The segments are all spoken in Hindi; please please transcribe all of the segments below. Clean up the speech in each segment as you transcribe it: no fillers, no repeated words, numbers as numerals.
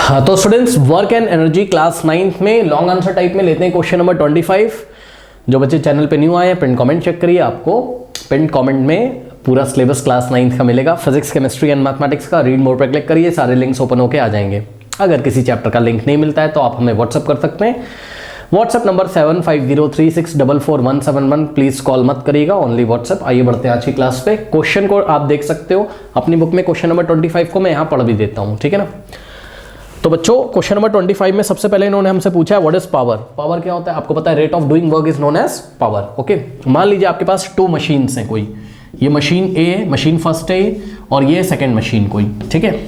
हाँ तो students, work and energy class 9th में लॉन्ग आंसर टाइप में लेते हैं क्वेश्चन नंबर 25। जो बच्चे चैनल पे न्यू आए हैं पिन कमेंट चेक करिए, आपको पिन कमेंट में पूरा सिलेबस क्लास 9th का मिलेगा। फिजिक्स, केमिस्ट्री एंड मैथमेटिक्स का रीड मोड पर क्लिक करिए, सारे लिंक्स ओपन होकर आ जाएंगे। अगर किसी चैप्टर का लिंक नहीं मिलता है तो आप हमें व्हाट्सअप कर सकते हैं। WhatsApp number 7503644171। प्लीज कॉल मत करिएगा, ओनली व्हाट्सअप। आइए बढ़ते हैं आज की क्लास पे। क्वेश्चन को आप देख सकते हो अपनी बुक में, क्वेश्चन नंबर 25 को मैं यहाँ पढ़ भी देता हूँ, ठीक है ना। तो बच्चों क्वेश्चन नंबर 25 में सबसे पहले इन्होंने हमसे पूछा है व्हाट इज पावर। पावर क्या होता है आपको पता है, rate of doing work is known as power. Okay, मान लीजिए आपके पास टू मशीन्स हैं, कोई ये मशीन ए, मशीन फर्स्ट है, और ये सेकंड मशीन कोई, ठीक है।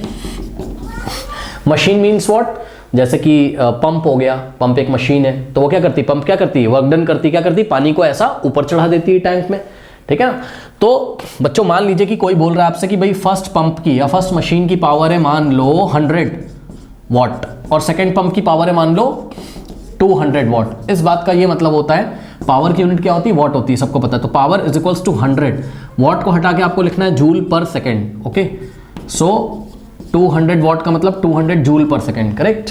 मशीन मीन्स व्हाट, जैसे कि पंप हो गया, पंप एक मशीन है, तो वो क्या करती है, पंप क्या करती है, वर्क डन करती है, क्या करती है, पानी को ऐसा ऊपर चढ़ा देती है टैंक में, ठीक है ना। तो बच्चों मान लीजिए कि कोई बोल रहा है आपसे कि भाई फर्स्ट पंप की या फर्स्ट मशीन की पावर है मान लो 100 वॉट और सेकेंड पंप की पावर है मान लो 200 वॉट। इस बात का ये मतलब होता है, पावर की यूनिट क्या होती है, वॉट होती है, सबको पता है। तो power is equals to 100, watt को हटा के आपको लिखना है joule per second. Okay, so 200 what का मतलब 200 joule per second, correct.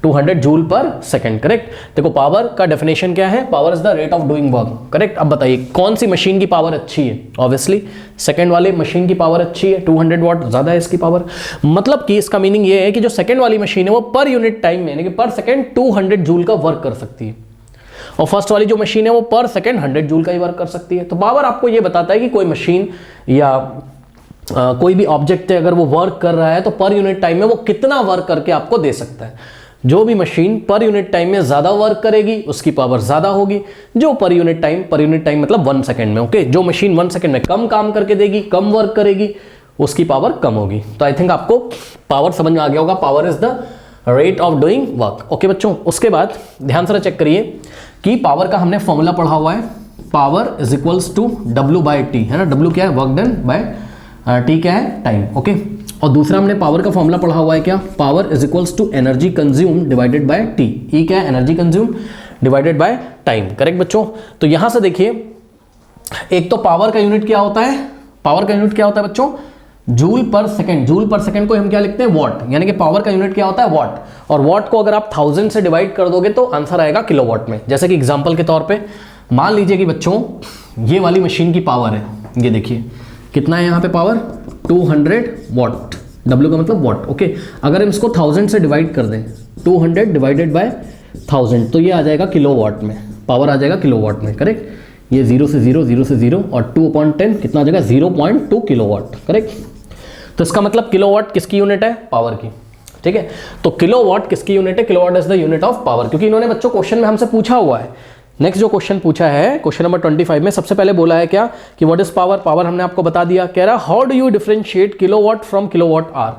200 joule per second, correct. देखो पावर का डेफिनेशन क्या है, power is the rate of doing work, correct. अब बताइए कौन सी मशीन की पावर अच्छी है, ऑब्वियसली सेकंड वाली मशीन की पावर अच्छी है, 200 वॉट ज्यादा है इसकी पावर। मतलब कि इसका मीनिंग ये है कि जो सेकंड वाली मशीन है वो पर यूनिट टाइम में यानी कि पर सेकंड 200 जूल का वर्क कर सकती है, और फर्स्ट वाली जो मशीन है वो पर सेकंड 100 जूल का ही वर्क कर सकती है। तो पावर आपको ये बताता है कि कोई मशीन या कोई भी ऑब्जेक्ट है, अगर वो वर्क कर रहा है तो पर यूनिट टाइम में वो कितना वर्क करके आपको दे सकता है। जो भी मशीन पर यूनिट टाइम में ज्यादा वर्क करेगी उसकी पावर ज्यादा होगी, जो पर यूनिट टाइम मतलब 1 सेकंड में, ओके, जो मशीन 1 सेकंड में कम काम करके देगी, कम वर्क करेगी, उसकी पावर कम होगी। तो आई थिंक आपको पावर समझ में आ गया होगा, power is the rate of doing work. Okay बच्चों, उसके बाद ध्यान से चेक करिए कि पावर का हमने फॉर्मूला पढ़ा हुआ है, power is equals to W by T, है ना। W क्या है, वर्क डन, बाय T क्या है, टाइम, ओके। और दूसरा हमने पावर का फॉर्मूला पढ़ा हुआ है क्या, power is equals to energy consume divided by T. E क्या है, energy consume divided by time, correct बच्चों। तो यहां से देखिए, एक तो पावर का यूनिट क्या होता है, पावर का यूनिट क्या होता है बच्चों, जूल पर सेकंड। जूल पर सेकंड को हम क्या लिखते हैं, वॉट, यानी कि पावर का यूनिट क्या होता है, वॉट। और वॉट को अगर आप 1000 से डिवाइड कर दोगे तो आंसर आएगा किलोवाट में। जैसे कि एग्जांपल के तौर पे मान लीजिए कि बच्चों ये वाली मशीन की पावर है, ये देखिए कितना है यहाँ पे पावर, 200 वॉट। W का मतलब वॉट, ओके। अगर हम इसको 1000 से डिवाइड कर दें, 200 डिवाइडेड बाय 1000, तो ये आ जाएगा किलोवाट में, पावर आ जाएगा किलोवाट में, करेक्ट। ये 0 से 0, 0 से 0 और 2/10 कितना आ जाएगा, 0.2 किलोवाट, करेक्ट। तो इसका मतलब किलोवाट किसकी यूनिट है, पावर की, ठीक है। तो किलोवाट किसकी यूनिट है, kilowatt is the unit of power, क्योंकि इन्होंने बच्चों क्वेश्चन में हमसे पूछा हुआ है। नेक्स्ट जो क्वेश्चन पूछा है, क्वेश्चन नंबर 25 में सबसे पहले बोला है क्या कि व्हाट इज पावर। पावर हमने आपको बता दिया, कह रहा how do you differentiate kilowatt from kilowatt hour,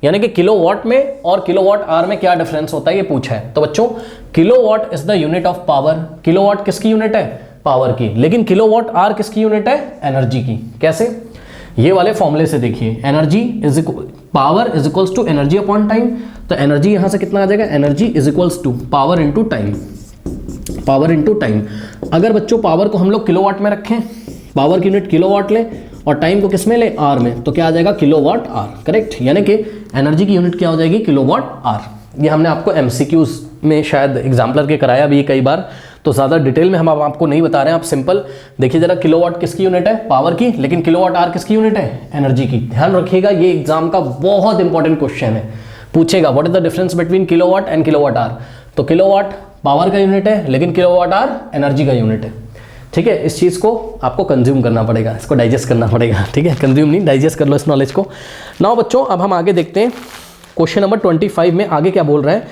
यानी कि किलोवाट में और किलोवाट आर में क्या डिफरेंस होता है ये पूछा है। तो बच्चों kilowatt is the unit of power, kilowatt किसकी यूनिट है, पावर की, लेकिन किलोवाट आर किसकी यूनिट है, एनर्जी की। कैसे, ये वाले फॉर्मूले से देखिए, energy is power is equals to energy upon time. तो एनर्जी यहां से कितना आ जाएगा, energy is equals to power into time, power into time. अगर बच्चों पावर को हम लोग किलोवाट में रखें, पावर की यूनिट किलोवाट ले और टाइम को किस में ले, आर में, तो क्या आ जाएगा, किलोवाट आर, करेक्ट। यानी कि एनर्जी की यूनिट क्या हो जाएगी, किलोवाट आर। ये हमने आपको MCQs में शायद एग्जाम्पलर के कराया भी कई बार, तो ज़्यादा डिटेल में हम आपको नहीं बता रहे हैं। आप सिंपल देखिए जरा, किलोवाट किसकी यूनिट है, पावर की, लेकिन किलोवाट आर किसकी यूनिट है, एनर्जी की। ध्यान रखिएगा, ये एग्जाम का बहुत इंपॉर्टेंट क्वेश्चन है, पूछेगा what is the difference between kilowatt and kilowatt hour. तो किलोवाट पावर का यूनिट है, लेकिन किलोवाट आर एनर्जी का यूनिट है, ठीक है। इस चीज़ को आपको कंज्यूम करना पड़ेगा, इसको डाइजेस्ट करना पड़ेगा, ठीक है। कंज्यूम नहीं, डाइजेस्ट कर लो इस नॉलेज को। नाउ बच्चों अब हम आगे देखते हैं क्वेश्चन नंबर 25 में आगे क्या बोल रहा है,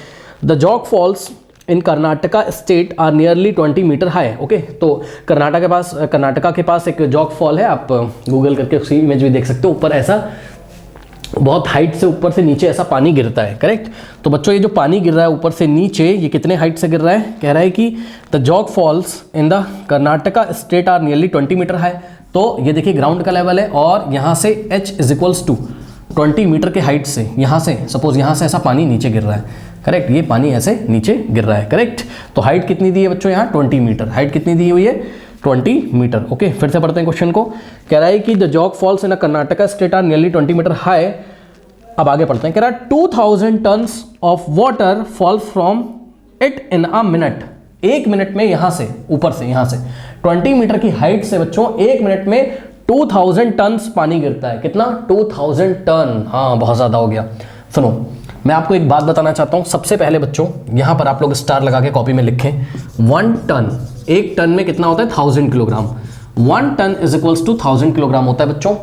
the Jog Falls in Karnataka state are nearly 20 metre high. Okay, तो कर्नाटका के पास एक जॉग फॉल है, आप गूगल करके उसकी इमेज भी देख सकते हो। ऊपर ऐसा बहुत हाइट से ऊपर से नीचे ऐसा पानी गिरता है, करेक्ट। तो बच्चों ये जो पानी गिर रहा है ऊपर से नीचे, ये कितने हाइट से गिर रहा है, कह रहा है कि the Jog Falls in the Karnataka state are nearly 20 metre high. तो ये देखिए ग्राउंड का लेवल है और यहाँ से h is equals to 20 metre के हाइट से, यहाँ से सपोज यहाँ से ऐसा पानी नीचे गिर रहा है, करेक्ट। ये पानी ऐसे नीचे गिर रहा है, करेक्ट। तो हाइट कितनी दी है बच्चों, यहाँ 20 मीटर, हाइट कितनी दी हुई है, 20 मीटर। ओके, फिर से पढ़ते हैं क्वेश्चन को। कह रहा है कि the Jog Falls in a Karnataka state are nearly 20 metre high अब आगे पढ़ते हैं, कह रहा है 2000 tons of water fall from it in a minute. 1 minute में यहां से, ऊपर से, यहां से 20 मीटर की हाइट से बच्चों 1 मिनट में 2000 टन्स पानी गिरता है। कितना? 2000 टन। हाँ, बहुत ज्यादा हो गया। सुनो, मैं आपको एक बात बताना चाहता हूं। सबसे पहले बच्चों यहां पर आप लोग स्टार लगा के कॉपी में लिखें 1 टन। 1 टन में कितना होता है? 1000 kilogram. 1 ton is equals to 1000 kilogram होता है बच्चों।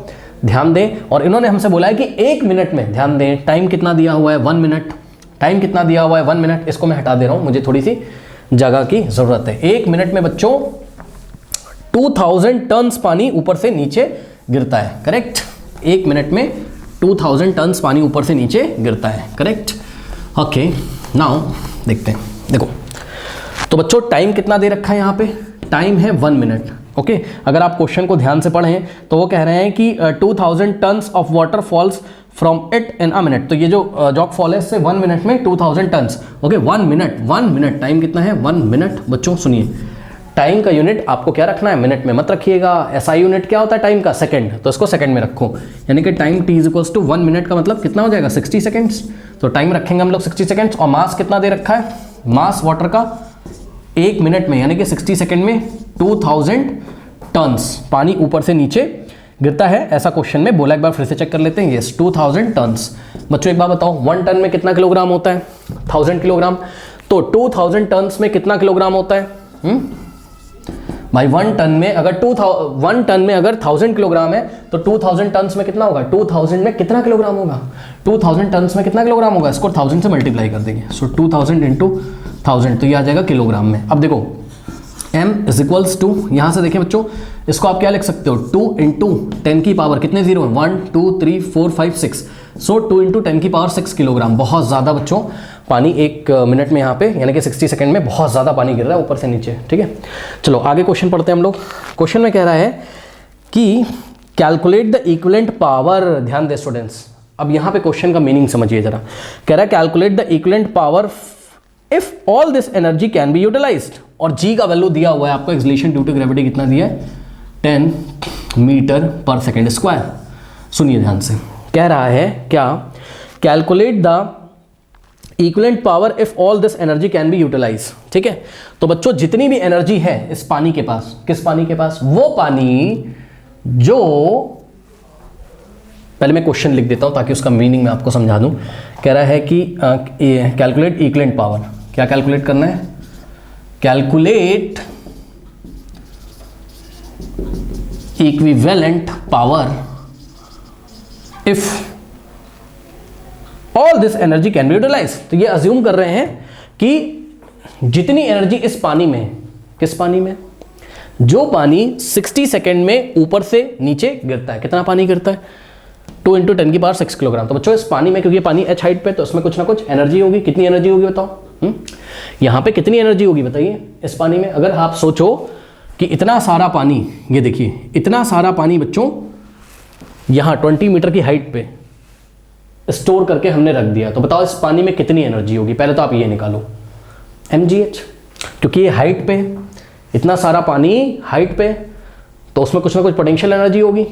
ध्यान दें, और इन्होंने हमसे बोला है कि 1 मिनट में, ध्यान दें, टाइम कितना दिया हुआ है? 1 मिनट। टाइम कितना दिया हुआ है? 1 मिनट। इसको मैं हटा दे रहा हूं, मुझे थोड़ी सी जगह की जरूरत है। 1 मिनट में बच्चों 2000 टन्स पानी ऊपर से नीचे गिरता है। करेक्ट? 1 मिनट में 2000 टन्स पानी ऊपर से नीचे गिरता है। करेक्ट? ओके, नाउ देखते हैं। देखो तो बच्चों टाइम कितना दे रखा है यहाँ पे? टाइम है 1 मिनट। ओके, अगर आप क्वेश्चन को ध्यान से पढ़ें तो वो कह रहे हैं कि 2000 tons of water falls from it in a minute. तो ये जो जॉग फॉल है इससे 1 मिनट में 2000 टन्स। Okay, 1 minute. टाइम कितना है? 1 मिनट। बच्चों सुनिए, टाइम का यूनिट आपको क्या रखना है? मिनट में मत रखिएगा। एसआई यूनिट क्या होता है टाइम का? सेकंड। तो इसको सेकंड में रखो, यानी कि time t is equals to 1 minute का मतलब कितना हो जाएगा? 60 सेकंड्स। तो टाइम रखेंगे हम लोग 60 सेकंड्स। और मास कितना दे रखा है? मास वाटर का 1 मिनट में, यानी कि 60 सेकंड में 2000 टन्स पानी ऊपर से नीचे गिरता है। ऐसा क्वेश्चन में बोला। एक बार फिर से चेक कर लेते हैं। Yes, 2000 tons. बच्चों एक बात बताओ, 1 टन में कितना किलोग्राम होता है? 1000 किलोग्राम। तो 2000 टन्स में कितना किलोग्राम होता है? भाई 1 टन में अगर 1000 किलोग्राम है तो 2000 टन्स में कितना होगा? 2000 में कितना किलोग्राम होगा? 2000 टन्स में कितना किलोग्राम होगा? इसको 1000 से मल्टीप्लाई कर देंगे। सो 2000 इंटू 1000, तो ये आ जाएगा किलोग्राम में। अब देखो m इज इक्वल्स टू, यहां से देखें बच्चों, इसको आप क्या लिख सकते हो? 2 इंटू 10 की पावर, कितने जीरो हैं? 1 2 3 4 5 6। सो 2 इंटू 10 की पावर 6 किलोग्राम। बहुत ज़्यादा बच्चों पानी 1 मिनट में यहाँ पे, यानी कि 60 सेकंड में बहुत ज़्यादा पानी गिर रहा है ऊपर से नीचे। ठीक है, चलो आगे क्वेश्चन पढ़ते हैं हम लोग। क्वेश्चन में कह रहा है कि कैलकुलेट द इक्विवेलेंट पावर। ध्यान दे स्टूडेंट्स, अब यहाँ पे क्वेश्चन का मीनिंग समझिए जरा। कह रहा है calculate the equivalent power if all this energy can be utilised. और जी का वैल्यू दिया हुआ है आपको, एक्सलेशन ड्यू टू ग्रेविटी कितना दिया है? 10 मीटर पर सेकेंड स्क्वायर। सुनिए ध्यान से, कह रहा है क्या? Calculate the equivalent power if all this energy can be utilise. ठीक है, तो बच्चों जितनी भी एनर्जी है इस पानी के पास, किस पानी के पास? वो पानी जो, पहले मैं क्वेश्चन लिख देता हूं ताकि उसका मीनिंग मैं आपको समझा दूं। कह रहा है कि कैलकुलेट इक्विवेलेंट पावर। क्या कैलकुलेट करना है? Calculate equivalent power if all this energy can be utilise. तो ये अज्यूम कर रहे हैं कि जितनी एनर्जी इस पानी में, किस पानी में? जो पानी 60 सेकेंड में ऊपर से नीचे गिरता है। कितना पानी गिरता है? 2 इंटू 10 की पावर 6 किलोग्राम। तो बच्चों इस पानी में, क्योंकि पानी h हाइट पे, तो उसमें कुछ ना कुछ एनर्जी होगी। कितनी एनर्जी होगी बताओ? यहां पे कितनी एनर्जी होगी बताइए इस पानी में? अगर आप सोचो कि इतना सारा पानी, ये देखिए इतना सारा पानी बच्चों यहां 20 मीटर की हाइट पे स्टोर करके हमने रख दिया, तो बताओ इस पानी में कितनी एनर्जी होगी? पहले तो आप ये निकालो, mgh, क्योंकि ये हाइट पे, इतना सारा पानी हाइट पे, तो उसमें कुछ ना कुछ पोटेंशियल एनर्जी होगी।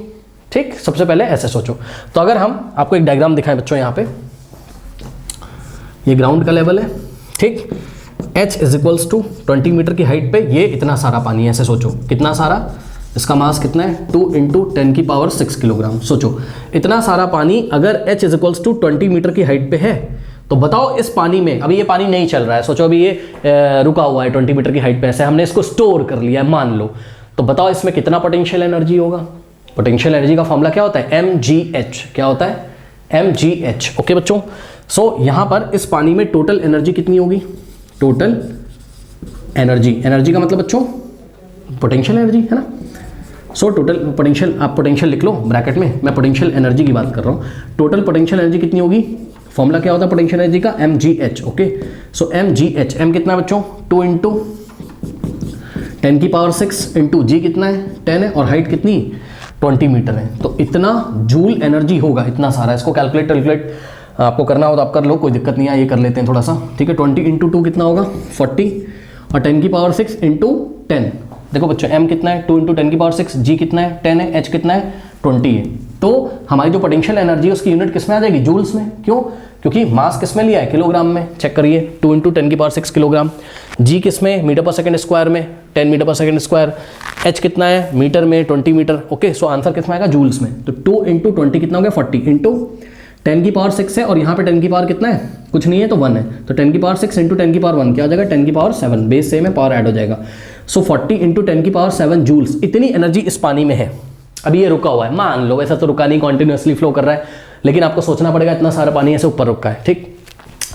ठीक, सबसे पहले ऐसे सोचो। तो अगर हम आपको एक डायग्राम दिखाएं बच्चों, यहाँ पे ये ग्राउंड का लेवल है। ठीक, h is equals to 20 metre की हाइट पे ये इतना सारा पानी है। ऐसे सोचो कितना सारा, इसका मास कितना है? 2 इंटू 10 की पावर 6 किलोग्राम। सोचो इतना सारा पानी अगर h is equals to 20 metre की हाइट पे है, तो बताओ इस पानी में, अभी ये पानी नहीं चल रहा है, सोचो अभी ये रुका हुआ है 20 मीटर की हाइट पे, ऐसे हमने इसको स्टोर कर लिया है मान लो, तो बताओ इसमें कितना पोटेंशियल एनर्जी होगा? पोटेंशियल एनर्जी का फॉर्मूला क्या होता है? mgh। क्या होता है? mgh। ओके बच्चों, सो यहां पर इस पानी में टोटल एनर्जी कितनी होगी? टोटल एनर्जी, एनर्जी का मतलब बच्चों पोटेंशियल एनर्जी है ना। सो टोटल पोटेंशियल, आप पोटेंशियल लिख लो ब्रैकेट में, मैं पोटेंशियल एनर्जी की बात कर रहा हूं। टोटल पोटेंशियल एनर्जी कितनी होगी? फॉर्मूला क्या होता है पोटेंशियल एनर्जी का? mgh। ओके, सो mgh, m कितना बच्चों? 2 इंटू 10 की पावर 6 इंटू जी कितना है? 10 है, और हाइट कितनी? 20 मीटर है। तो इतना जूल एनर्जी होगा, इतना सारा। इसको कैलकुलेट आपको करना हो तो आप कर लो, कोई दिक्कत नहीं है, ये कर लेते हैं थोड़ा सा। ठीक है, 20 इंटू 2 कितना होगा? 40, और 10 की पावर 6 इंटू 10। देखो बच्चों m कितना है? 2 इंटू 10 की पावर 6, g कितना है? 10 है, h कितना है? 20 है। तो हमारी जो पोटेंशियल एनर्जी है उसकी यूनिट किस में आ जाएगी? जूल्स में। क्यों? क्योंकि मास किस में लिया है? किलोग्राम में। चेक करिए, 2 × 10⁶ किलोग्राम। जी किस में? मीटर पर सेकंड स्क्वायर में, 10 metre per second square. H कितना है? मीटर में, 20 मीटर। ओके, सो आंसर किस में आएगा? जूल्स में। तो 2 × 20 कितना हो गया? 40 इंटू 10⁶ है, और यहाँ पे 10⁻⁴ कितना है? कुछ नहीं है तो 1 है, तो 10⁻⁶ इंटू 10⁻⁴ क्या हो जाएगा? 10⁻⁷। बेस सेम है, पावर ऐड हो जाएगा। सो 40 इंटू 10⁻⁷ जूल्स, इतनी एनर्जी इस पानी में है। अभी ये रुका हुआ है, मान लो, वैसा तो रुका नहीं, कॉन्टिन्यूसली फ्लो कर रहा है, लेकिन आपको सोचना पड़ेगा इतना सारा पानी ऐसे ऊपर रुका है। ठीक,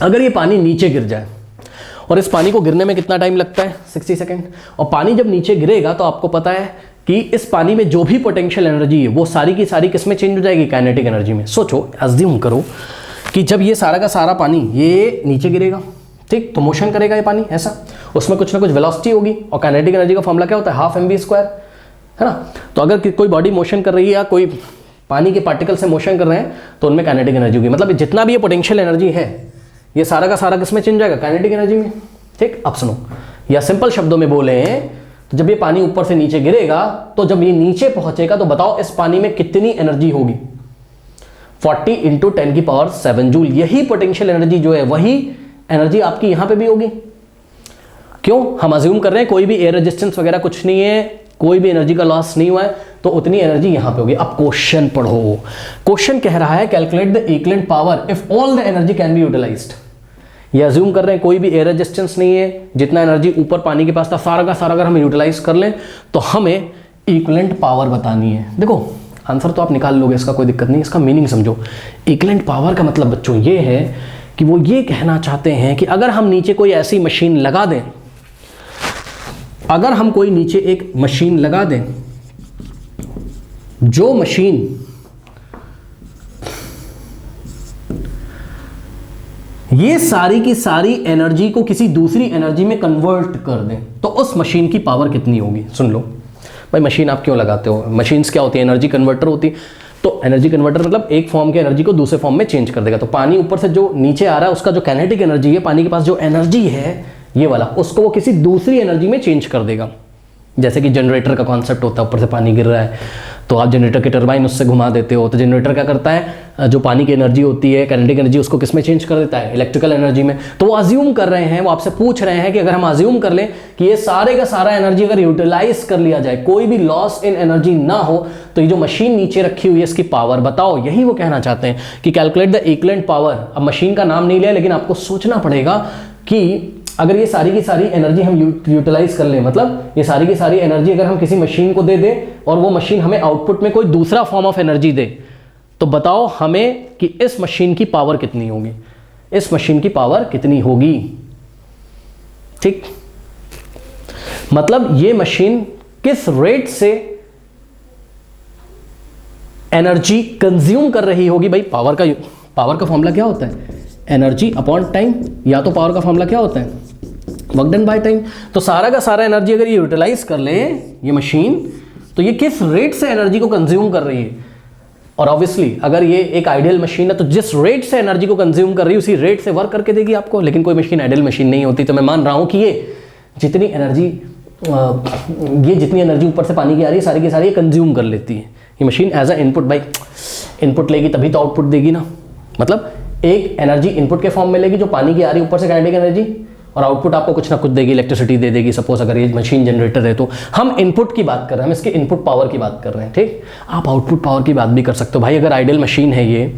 अगर ये पानी नीचे गिर जाए, और इस पानी को गिरने में कितना टाइम लगता है? 60 सेकेंड। और पानी जब नीचे गिरेगा तो आपको पता है कि इस पानी में जो भी पोटेंशियल एनर्जी है वो सारी की सारी किस में चेंज हो जाएगी? काइनेटिक एनर्जी में। सोचो, अज्यूम करो कि जब ये सारा का सारा पानी ये नीचे गिरेगा, ठीक, तो मोशन करेगा ये पानी ऐसा, उसमें कुछ ना कुछ वेलोसिटी होगी, और काइनेटिक एनर्जी का फॉर्मूला क्या होता है? 12 mv², है ना। तो अगर कोई बॉडी मोशन कर रही है या कोई पानी के पार्टिकल से मोशन कर रहे हैं तो उनमें काइनेटिक एनर्जी होगी। मतलब जितना भी ये पोटेंशियल एनर्जी है ये सारा का सारा किस में चेंज जाएगा? काइनेटिक एनर्जी में। ठीक, अब सुनो, या सिंपल शब्दों में बोले तो जब ये पानी ऊपर से नीचे गिरेगा तो जब ये नीचे पहुंचेगा तो बताओ इस पानी में कितनी एनर्जी होगी? 40 इंटू 10⁻⁷ जूल। यही पोटेंशियल एनर्जी जो है वही एनर्जी आपकी यहां पे भी होगी। क्यों? हम अज्यूम कर रहे हैं कोई भी एयर रेजिस्टेंस वगैरह कुछ नहीं है, कोई भी एनर्जी का लॉस नहीं हुआ है, तो उतनी एनर्जी यहां पे होगी। अब क्वेश्चन पढ़ो। क्वेश्चन कह रहा है calculate the equivalent power if all the energy can be utilised. ये अज्यूम कर रहे हैं कोई भी एयर रेजिस्टेंस नहीं है, जितना एनर्जी ऊपर पानी के पास था सारा का सारा अगर हम यूटिलाइज कर लें तो हमें इक्विवेलेंट पावर बतानी है। देखो आंसर तो आप निकाल लोगे, इसका कोई दिक्कत नहीं, इसका मीनिंग समझो। इक्विवेलेंट पावर का मतलब बच्चों ये है कि वो ये कहना चाहते हैं कि अगर हम नीचे कोई ऐसी मशीन लगा दें, अगर हम कोई नीचे एक मशीन लगा दें जो मशीन ये सारी की सारी एनर्जी को किसी दूसरी एनर्जी में कन्वर्ट कर दें, तो उस मशीन की पावर कितनी होगी? सुन लो भाई, मशीन आप क्यों लगाते हो? मशीन्स क्या होती है? एनर्जी कन्वर्टर होती है। तो एनर्जी कन्वर्टर मतलब एक फॉर्म की एनर्जी को दूसरे फॉर्म में चेंज कर देगा। तो पानी ऊपर से जो नीचे आ रहा है उसका जो काइनेटिक एनर्जी है, पानी के पास जो एनर्जी है ये वाला, उसको वो किसी दूसरी एनर्जी में चेंज कर देगा। जैसे कि जनरेटर का कॉन्सेप्ट होता है, ऊपर से पानी गिर रहा है तो आप जनरेटर के टरबाइन उससे घुमा देते हो, तो जनरेटर क्या करता है? जो पानी की एनर्जी होती है, काइनेटिक एनर्जी, उसको किस में चेंज कर देता है? इलेक्ट्रिकल एनर्जी में। तो वो अज्यूम कर रहे हैं, वो आपसे पूछ रहे हैं कि अगर हम अज्यूम कर लें कि ये सारे का सारा एनर्जी अगर यूटिलाइज कर लिया जाए, कोई भी लॉस इन एनर्जी ना हो, तो ये जो मशीन नीचे रखी हुई है इसकी पावर बताओ। यही वो कहना चाहते हैं कि कैलकुलेट द इक्विवेलेंट पावर। अब मशीन का नाम नहीं लिया, लेकिन आपको सोचना पड़ेगा कि अगर ये सारी की सारी एनर्जी हम यूटिलाइज कर लें, मतलब ये सारी की सारी एनर्जी अगर हम किसी मशीन को दे दें और वो मशीन हमें आउटपुट में कोई दूसरा फॉर्म ऑफ एनर्जी दे, तो बताओ हमें कि इस मशीन की पावर कितनी होगी? इस मशीन की पावर कितनी होगी? ठीक, मतलब ये मशीन किस रेट से एनर्जी कंज्यूम कर रही होगी? भाई पावर का फॉर्मूला क्या होता है? एनर्जी अपॉन टाइम, या तो पावर का फॉर्मूला क्या होता है? Work done by time. तो सारा का सारा एनर्जी अगर ये यूटिलाइज कर ले ये मशीन, तो ये किस रेट से एनर्जी को कंज्यूम कर रही है? और ऑब्वियसली अगर ये एक आइडियल मशीन है तो जिस रेट से एनर्जी को कंज्यूम कर रही है उसी रेट से वर्क करके देगी आपको। लेकिन कोई मशीन आइडियल मशीन नहीं होती, तो मैं मान रहा हूं कि ये जितनी एनर्जी ऊपर से पानी की आ रही है सारी की सारी ये कंज्यूम कर लेती है ये मशीन एज अ इनपुट। भाई इनपुट लेगी तभी तो आउटपुट देगी ना, मतलब एक एनर्जी इनपुट के फॉर्म में लेगी जो पानी की आ रही है ऊपर से काइनेटिक एनर्जी, और आउटपुट आपको कुछ ना कुछ देगी, इलेक्ट्रिसिटी दे देगी। सपोज अगर ये मशीन जनरेटर है तो हम इनपुट की बात कर रहे हैं, हम इसके इनपुट पावर की बात कर रहे हैं। ठीक, आप आउटपुट पावर की बात भी कर सकते हो भाई। अगर आइडियल मशीन है ये,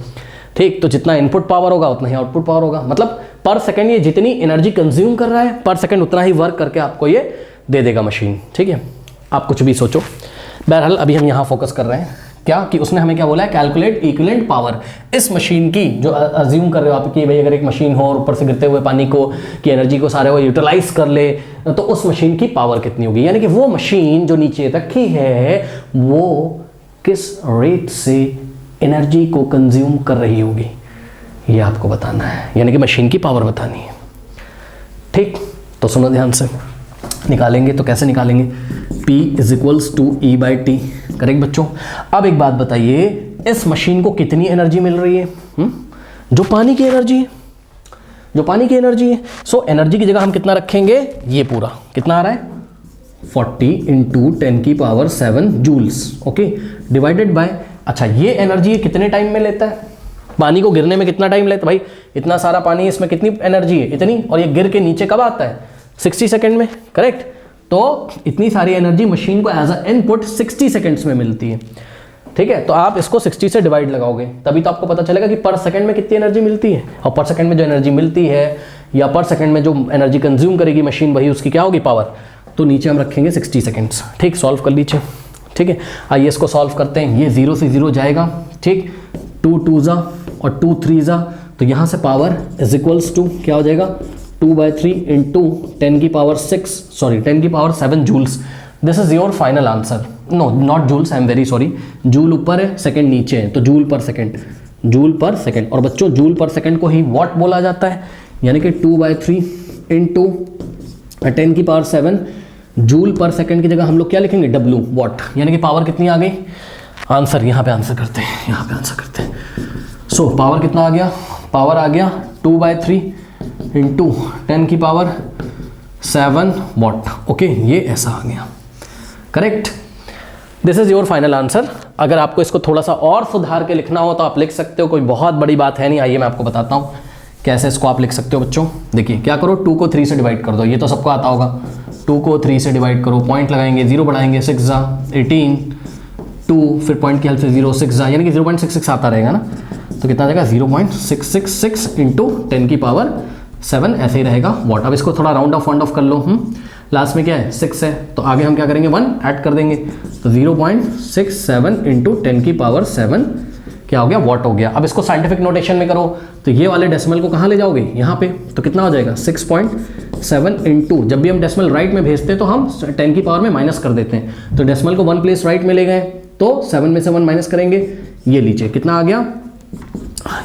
ठीक, तो जितना इनपुट पावर होगा उतना ही आउटपुट पावर होगा। मतलब पर सेकंड ये जितनी एनर्जी कंज्यूम कर रहा है पर सेकंड उतना ही वर्क करके आपको ये दे देगा मशीन। ठीक है, आप कुछ भी सोचो। बहरहाल अभी हम यहाँ फोकस कर रहे हैं क्या कि उसने हमें क्या बोला है? Calculate equivalent power. इस मशीन की जो अज्यूम कर रहे हो आप कि भाई अगर एक मशीन हो और ऊपर से गिरते हुए पानी को की एनर्जी को सारे वो यूटिलाइज कर ले, तो उस मशीन की पावर कितनी होगी? यानी कि वो मशीन जो नीचे रखी है वो किस रेट से एनर्जी को कंज्यूम कर रही होगी, ये आपको बताना है। यानी कि मशीन की पावर बतानी है। ठीक, तो सुनो ध्यान से, निकालेंगे तो कैसे निकालेंगे? P = E/T। करेक्ट बच्चों। अब एक बात बताइए, इस मशीन को कितनी एनर्जी मिल रही है? जो पानी की एनर्जी है, जो पानी की एनर्जी है। सो एनर्जी की जगह हम कितना रखेंगे? ये पूरा कितना आ रहा है? 40 × 10⁻⁷ जूल्स। ओके, डिवाइडेड बाय अच्छा ये एनर्जी कितने टाइम में लेता है, पानी को गिरने में कितना टाइम लेता है, भाई इतना सारा पानी है, इसमें कितनी एनर्जी है, इतनी, और ये गिर के नीचे कब आता है, 60 सेकेंड में, करेक्ट। तो इतनी सारी एनर्जी मशीन को एज अ इनपुट 60 सेकेंड्स में मिलती है, ठीक है। तो आप इसको 60 से डिवाइड लगाओगे तभी तो आपको पता चलेगा कि पर सेकंड में कितनी एनर्जी मिलती है, और पर सेकंड में जो एनर्जी मिलती है या पर सेकंड में जो एनर्जी कंज्यूम करेगी मशीन, वही उसकी क्या होगी, पावर। तो नीचे हम रखेंगे 60 सेकेंड्स, ठीक। सॉल्व कर लीजिए, ठीक है। आइए इसको सॉल्व करते हैं। ये 0 से 0 जाएगा, ठीक, 2 2 जा और 2 3 जा, तो यहाँ से पावर इज इक्वल्स टू क्या हो जाएगा, 2/3 इंटू 10 की पावर 6, सॉरी 10 की power 7 joules. This is your final answer. No not joules, I am very sorry, joule ऊपर है, सेकंड नीचे है, तो जूल पर सेकंड, जूल पर सेकंड। और बच्चों जूल पर सेकंड को ही वॉट बोला जाता है, यानी कि 2/3 इंटू 10 की पावर 7 जूल पर सेकंड की जगह हम लोग क्या लिखेंगे, W, वॉट, यानी कि पावर कितनी आ गई। आंसर यहाँ पे आंसर करते हैं, यहाँ पे आंसर करते हैं। सो पावर कितना आ गया, पावर आ गया 2/3 इंटू 10 की पावर 7 वॉट। ओके, ये ऐसा आ गया, correct. This is your final answer. अगर आपको इसको थोड़ा सा और सुधार के लिखना हो तो आप लिख सकते हो, कोई बहुत बड़ी बात है नहीं। आइए मैं आपको बताता हूँ कैसे इसको आप लिख सकते हो बच्चों। देखिए क्या करो, 2 को 3 से डिवाइड कर दो, ये तो सबको आता होगा। 2 को 3 से डिवाइड करो, पॉइंट लगाएंगे, 0 बढ़ाएंगे, 6 जा 18, 2 फिर पॉइंट की हेल्प से 0 6 जा, यानी कि 0.66 आता रहेगा ना, तो कितना आ जाएगा 0.666 इंटू 10 की पावर 7 ऐसे ही रहेगा वॉट। अब इसको थोड़ा राउंड ऑफ वाउंड ऑफ कर लो, लास्ट में क्या है 6 है, तो आगे हम क्या करेंगे 1 ऐड कर देंगे, तो 0.67 इंटू 10 की पावर 7 क्या हो गया, वॉट हो गया। अब इसको साइंटिफिक नोटेशन में करो तो ये वाले डेसिमल को कहाँ ले जाओगे, यहाँ पे, तो कितना हो जाएगा 6.7 इंटू, जब भी हम डेसिमल राइट में भेजते हैं तो हम 10 की पावर में माइनस कर देते हैं, तो डेसिमल को 1 प्लेस राइट में ले गए तो 7 में से 1 माइनस करेंगे, ये लीजिए कितना आ गया,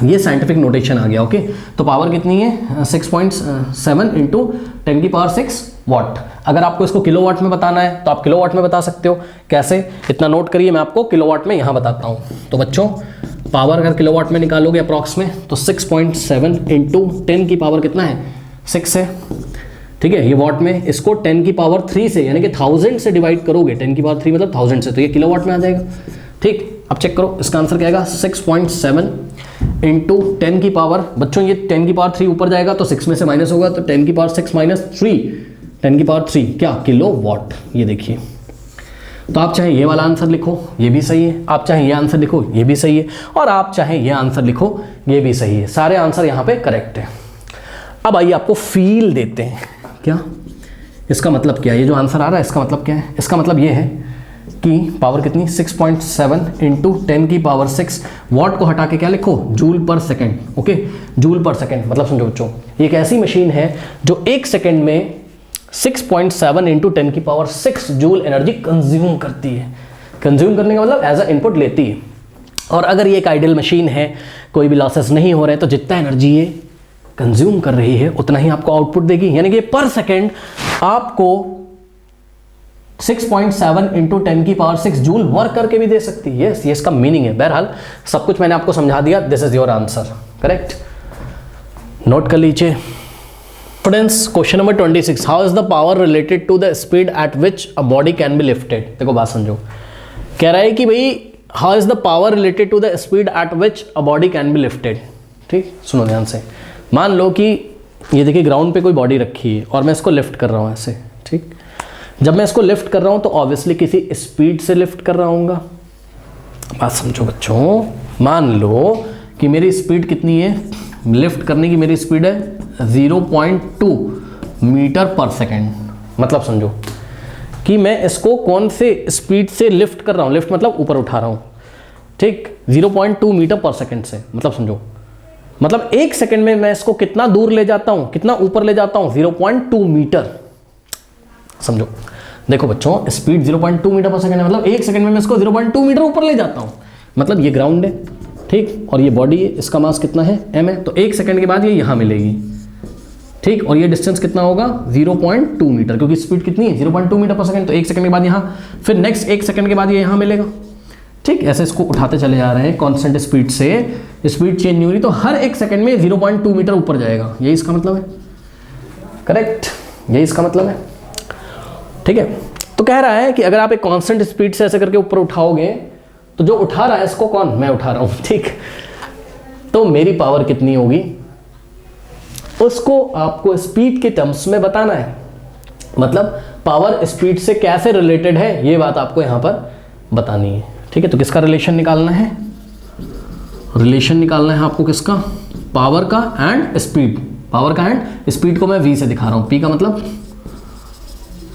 ये साइंटिफिक नोटेशन आ गया। ओके, तो पावर कितनी है 6.7 इंटू 10 की पावर 6 वॉट। अगर आपको इसको किलोवाट में बताना है तो आप किलोवाट में बता सकते हो। कैसे, इतना नोट करिए, मैं आपको किलोवाट में यहाँ बताता हूँ। तो बच्चों पावर अगर किलोवाट में निकालोगे अप्रॉक्स में, तो 6.7 इंटू 10 की पावर कितना है 6 है, ठीक है। ये वॉट में, इसको 10 की पावर 3 से यानी कि 1000 से डिवाइड करोगे, 10 की पावर 3 मतलब 1000 से, तो ये किलोवाट में आ जाएगा, ठीक। अब चेक करो, इसका आंसर क्या आएगा 6.7 इंटू 10 की पावर, बच्चों ये 10 की पावर 3 ऊपर जाएगा तो 6 में से माइनस होगा, तो 10 की पावर 6 माइनस 3, 10 की पावर 3 क्या, किलो वॉट। ये देखिए, तो आप चाहे ये वाला आंसर लिखो ये भी सही है, आप चाहे ये आंसर लिखो ये भी सही है, और आप चाहे ये आंसर लिखो ये भी सही है, सारे आंसर यहाँ पे करेक्ट है। अब आइए आपको फील देते हैं, क्या इसका मतलब क्या है, ये जो आंसर आ रहा है इसका मतलब क्या है, इसका मतलब ये है कि पावर कितनी 6.7 इंटू 10 की पावर 6, वॉट को हटा के क्या लिखो, joule per second. Okay, joule per second मतलब समझो बच्चों, ये एक ऐसी मशीन है जो 1 सेकेंड में 6.7 इंटू 10 की पावर 6 जूल एनर्जी कंज्यूम करती है। कंज्यूम करने का मतलब एज अ इनपुट लेती है। और अगर ये एक आइडियल मशीन है, कोई भी लॉसेस नहीं हो रहे, तो जितना एनर्जी ये कंज्यूम कर रही है उतना ही आपको आउटपुट देगी, यानी कि पर सेकेंड आपको 6.7 इंटू 10 की पावर 6 जूल वर्क करके भी दे सकती है। ये इसका मीनिंग है। बहरहाल सब कुछ मैंने आपको समझा दिया। This is your answer, correct. Note कर लीजिए students. Question number 26, how is the power related to the speed at which a body can be lifted. देखो बात समझो, कह रहा है कि भाई how is the power related to the speed at which a body can be lifted. ठीक, सुनो ध्यान से। मान लो कि ये देखिए ग्राउंड पे कोई बॉडी रखी है और मैं इसको लिफ्ट कर रहा हूँ ऐसे, ठीक। जब मैं इसको लिफ्ट कर रहा हूँ तो ऑब्वियसली किसी स्पीड से लिफ्ट कर रहा हूँगा। बात समझो बच्चों, मान लो कि मेरी स्पीड कितनी है, लिफ्ट करने की मेरी स्पीड है 0.2 मीटर पर सेकेंड। मतलब समझो कि मैं इसको कौन से स्पीड से लिफ्ट कर रहा हूँ, लिफ्ट मतलब ऊपर उठा रहा हूँ, ठीक, 0.2 मीटर पर सेकेंड से। मतलब समझो, मतलब 1 सेकेंड में मैं इसको कितना दूर ले जाता हूँ, कितना ऊपर ले जाता हूँ, 0.2 मीटर। समझो, देखो बच्चों, स्पीड 0.2 मीटर पर सेकेंड है, मतलब 1 सेकेंड में मैं इसको 0.2 मीटर ऊपर ले जाता हूँ। मतलब ये ग्राउंड है, ठीक, और ये बॉडी है, इसका मास कितना है, m है, तो 1 सेकेंड के बाद ये यहाँ मिलेगी, ठीक। और ये डिस्टेंस कितना होगा, 0.2 मीटर, क्योंकि स्पीड कितनी है 0.2 मीटर पर सेकेंड, तो 1 सेकेंड के बाद यहाँ, फिर नेक्स्ट 1 सेकेंड के बाद ये यहाँ मिलेगा, ठीक। ऐसे इसको उठाते चले जा रहे हैं कांस्टेंट स्पीड से, स्पीड चेंज नहीं हो रही, तो हर 1 सेकेंड में 0.2 मीटर ऊपर जाएगा। यही इसका मतलब है, करेक्ट, यही इसका मतलब है, ठीक है। तो कह रहा है कि अगर आप एक कांस्टेंट स्पीड से ऐसे करके ऊपर उठाओगे तो जो उठा रहा है इसको कौन? मैं उठा रहा हूं, ठीक। तो मेरी पावर कितनी होगी उसको आपको स्पीड के टर्म्स में बताना है, मतलब पावर स्पीड से कैसे रिलेटेड है ये बात आपको यहां पर बतानी है, ठीक है। तो किसका रिलेशन निकालना है? रिलेशन निकालना है आपको किसका? पावर का एंड स्पीड। पावर का एंड स्पीड को मैं v से दिखा रहा हूं, p का मतलब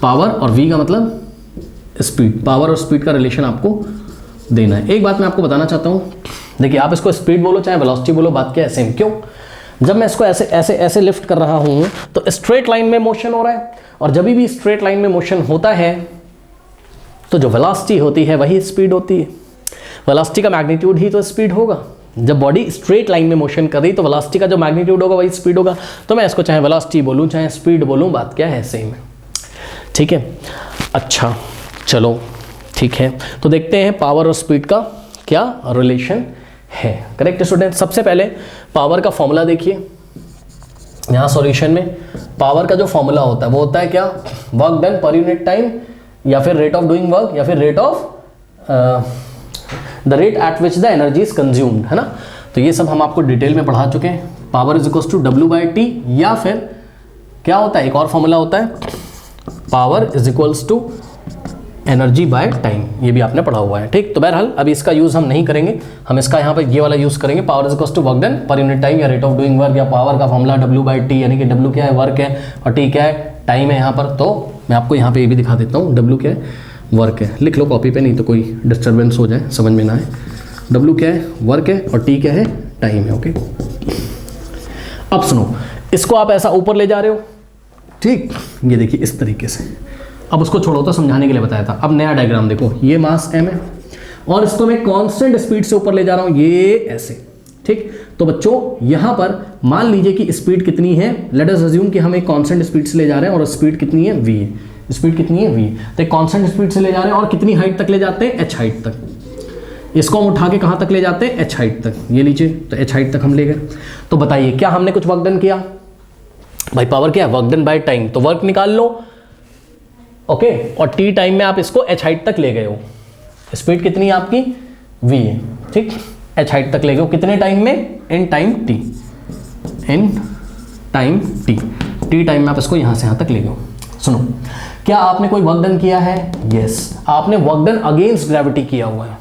पावर और v का मतलब स्पीड। पावर और स्पीड का रिलेशन आपको देना है। एक बात मैं आपको बताना चाहता हूं, देखिए आप इसको स्पीड बोलो चाहे वेलोसिटी बोलो, बात क्या है सेम। क्यों? जब मैं इसको ऐसे ऐसे ऐसे लिफ्ट कर रहा हूं तो स्ट्रेट लाइन में मोशन हो रहा है, और जब भी स्ट्रेट लाइन में मोशन होता है तो जो वेलोसिटी होती है वही स्पीड होती है। वेलोसिटी का मैग्नीट्यूड ही तो स्पीड होगा। जब बॉडी स्ट्रेट लाइन में मोशन कर रही तो वेलोसिटी का जो मैग्नीट्यूड होगा वही स्पीड होगा। तो मैं इसको चाहे वेलोसिटी बोलूं चाहे स्पीड बोलूं, बात क्या है सेम है, ठीक है। अच्छा चलो ठीक है, तो देखते हैं पावर और स्पीड का क्या रिलेशन है। करेक्ट स्टूडेंट, सबसे पहले पावर का फॉर्मूला देखिए। यहां सॉल्यूशन में पावर का जो फॉर्मूला होता है वो होता है क्या? Work done per unit time, या फिर रेट ऑफ डूइंग वर्क, या फिर rate of the rate at which the energy is consumed, है ना। तो ये सब हम आपको डिटेल में पढ़ा चुके हैं। Power is equals to W/T, या फिर क्या होता है, एक और फॉर्मूला होता है power is equals to energy by time, ये भी आपने पढ़ा हुआ है, ठीक। तो बहरहाल अभी इसका यूज हम नहीं करेंगे, हम इसका यहाँ पे ये वाला यूज करेंगे, power is equals to work done per unit time, या रेट ऑफ डूइंग वर्क, या पावर का फॉर्मूला W/T, यानी कि W क्या है? वर्क है, और T क्या है? टाइम है यहाँ पर। तो मैं आपको यहाँ पे ये भी दिखा देता हूँ, W क्या है? वर्क है। लिख लो कॉपी पे, नहीं तो कोई डिस्टर्बेंस हो जाए, समझ में ना आए। W क्या है? वर्क है, और T क्या है? टाइम है, ओके। अब सुनो, इसको आप ऐसा ऊपर ले जा रहे हो, ठीक, ये देखिए इस तरीके से। अब उसको छोड़ो, तो समझाने के लिए बताया था। अब नया डायग्राम देखो, ये मास m है और इसको मैं कांस्टेंट स्पीड से ऊपर ले जा रहा हूं, ये ऐसे, ठीक। तो बच्चों यहां पर मान लीजिए कि स्पीड कितनी है, लेट अस अज्यूम कि हम एक कांस्टेंट स्पीड से ले जा रहे हैं और स्पीड कितनी है? v है। स्पीड कितनी है? v। तो एक कांस्टेंट स्पीड से ले जा रहे हैं और कितनी हाइट तक ले जाते हैं? h हाइट तक। इसको हम उठा के कहां तक ले जाते हैं? h हाइट तक। ये नीचे, तो h हाइट तक हम ले गए। तो बताइए क्या हमने कुछ वर्क डन किया? भाई पावर क्या है? Work done by time. तो वर्क निकाल लो, ओके, और टी टाइम में आप इसको h हाइट तक ले गए हो। स्पीड कितनी है आपकी? v है, ठीक। h हाइट तक ले गए हो कितने टाइम में? In time t। In time t, t time में आप इसको यहां से यहां तक ले गए हो। सुनो, क्या आपने कोई वर्क डन किया है? यस, आपने वर्क डन अगेंस्ट ग्रेविटी किया हुआ है।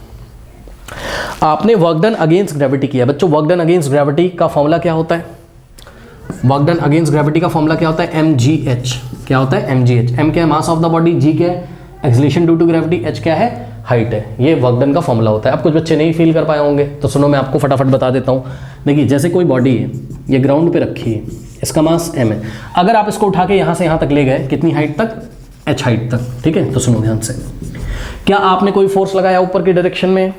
आपने वर्क डन अगेंस्ट ग्रेविटी किया। बच्चों वर्क डन अगेंस्ट ग्रेविटी का फॉर्मूला क्या होता है? वर्क डन अगेंस्ट ग्रेविटी का फॉर्मूला क्या होता है? mgh। क्या होता है? mgh। m क्या है? Mass of the body, g क्या है? Acceleration due to gravity, h क्या है? हाइट है। ये वर्क डन का फॉर्मूला होता है। अब कुछ बच्चे नहीं फील कर पाए होंगे, तो सुनो मैं आपको फटाफट बता देता हूँ। देखिए जैसे कोई बॉडी है, ये ग्राउंड पे रखी है, इसका मास m है। अगर आप इसको उठा के यहाँ से यहाँ तक ले गए, कितनी हाइट तक? h हाइट तक, ठीक है। तो सुनो ध्यान से, क्या आपने कोई फोर्स लगाया ऊपर की डायरेक्शन में?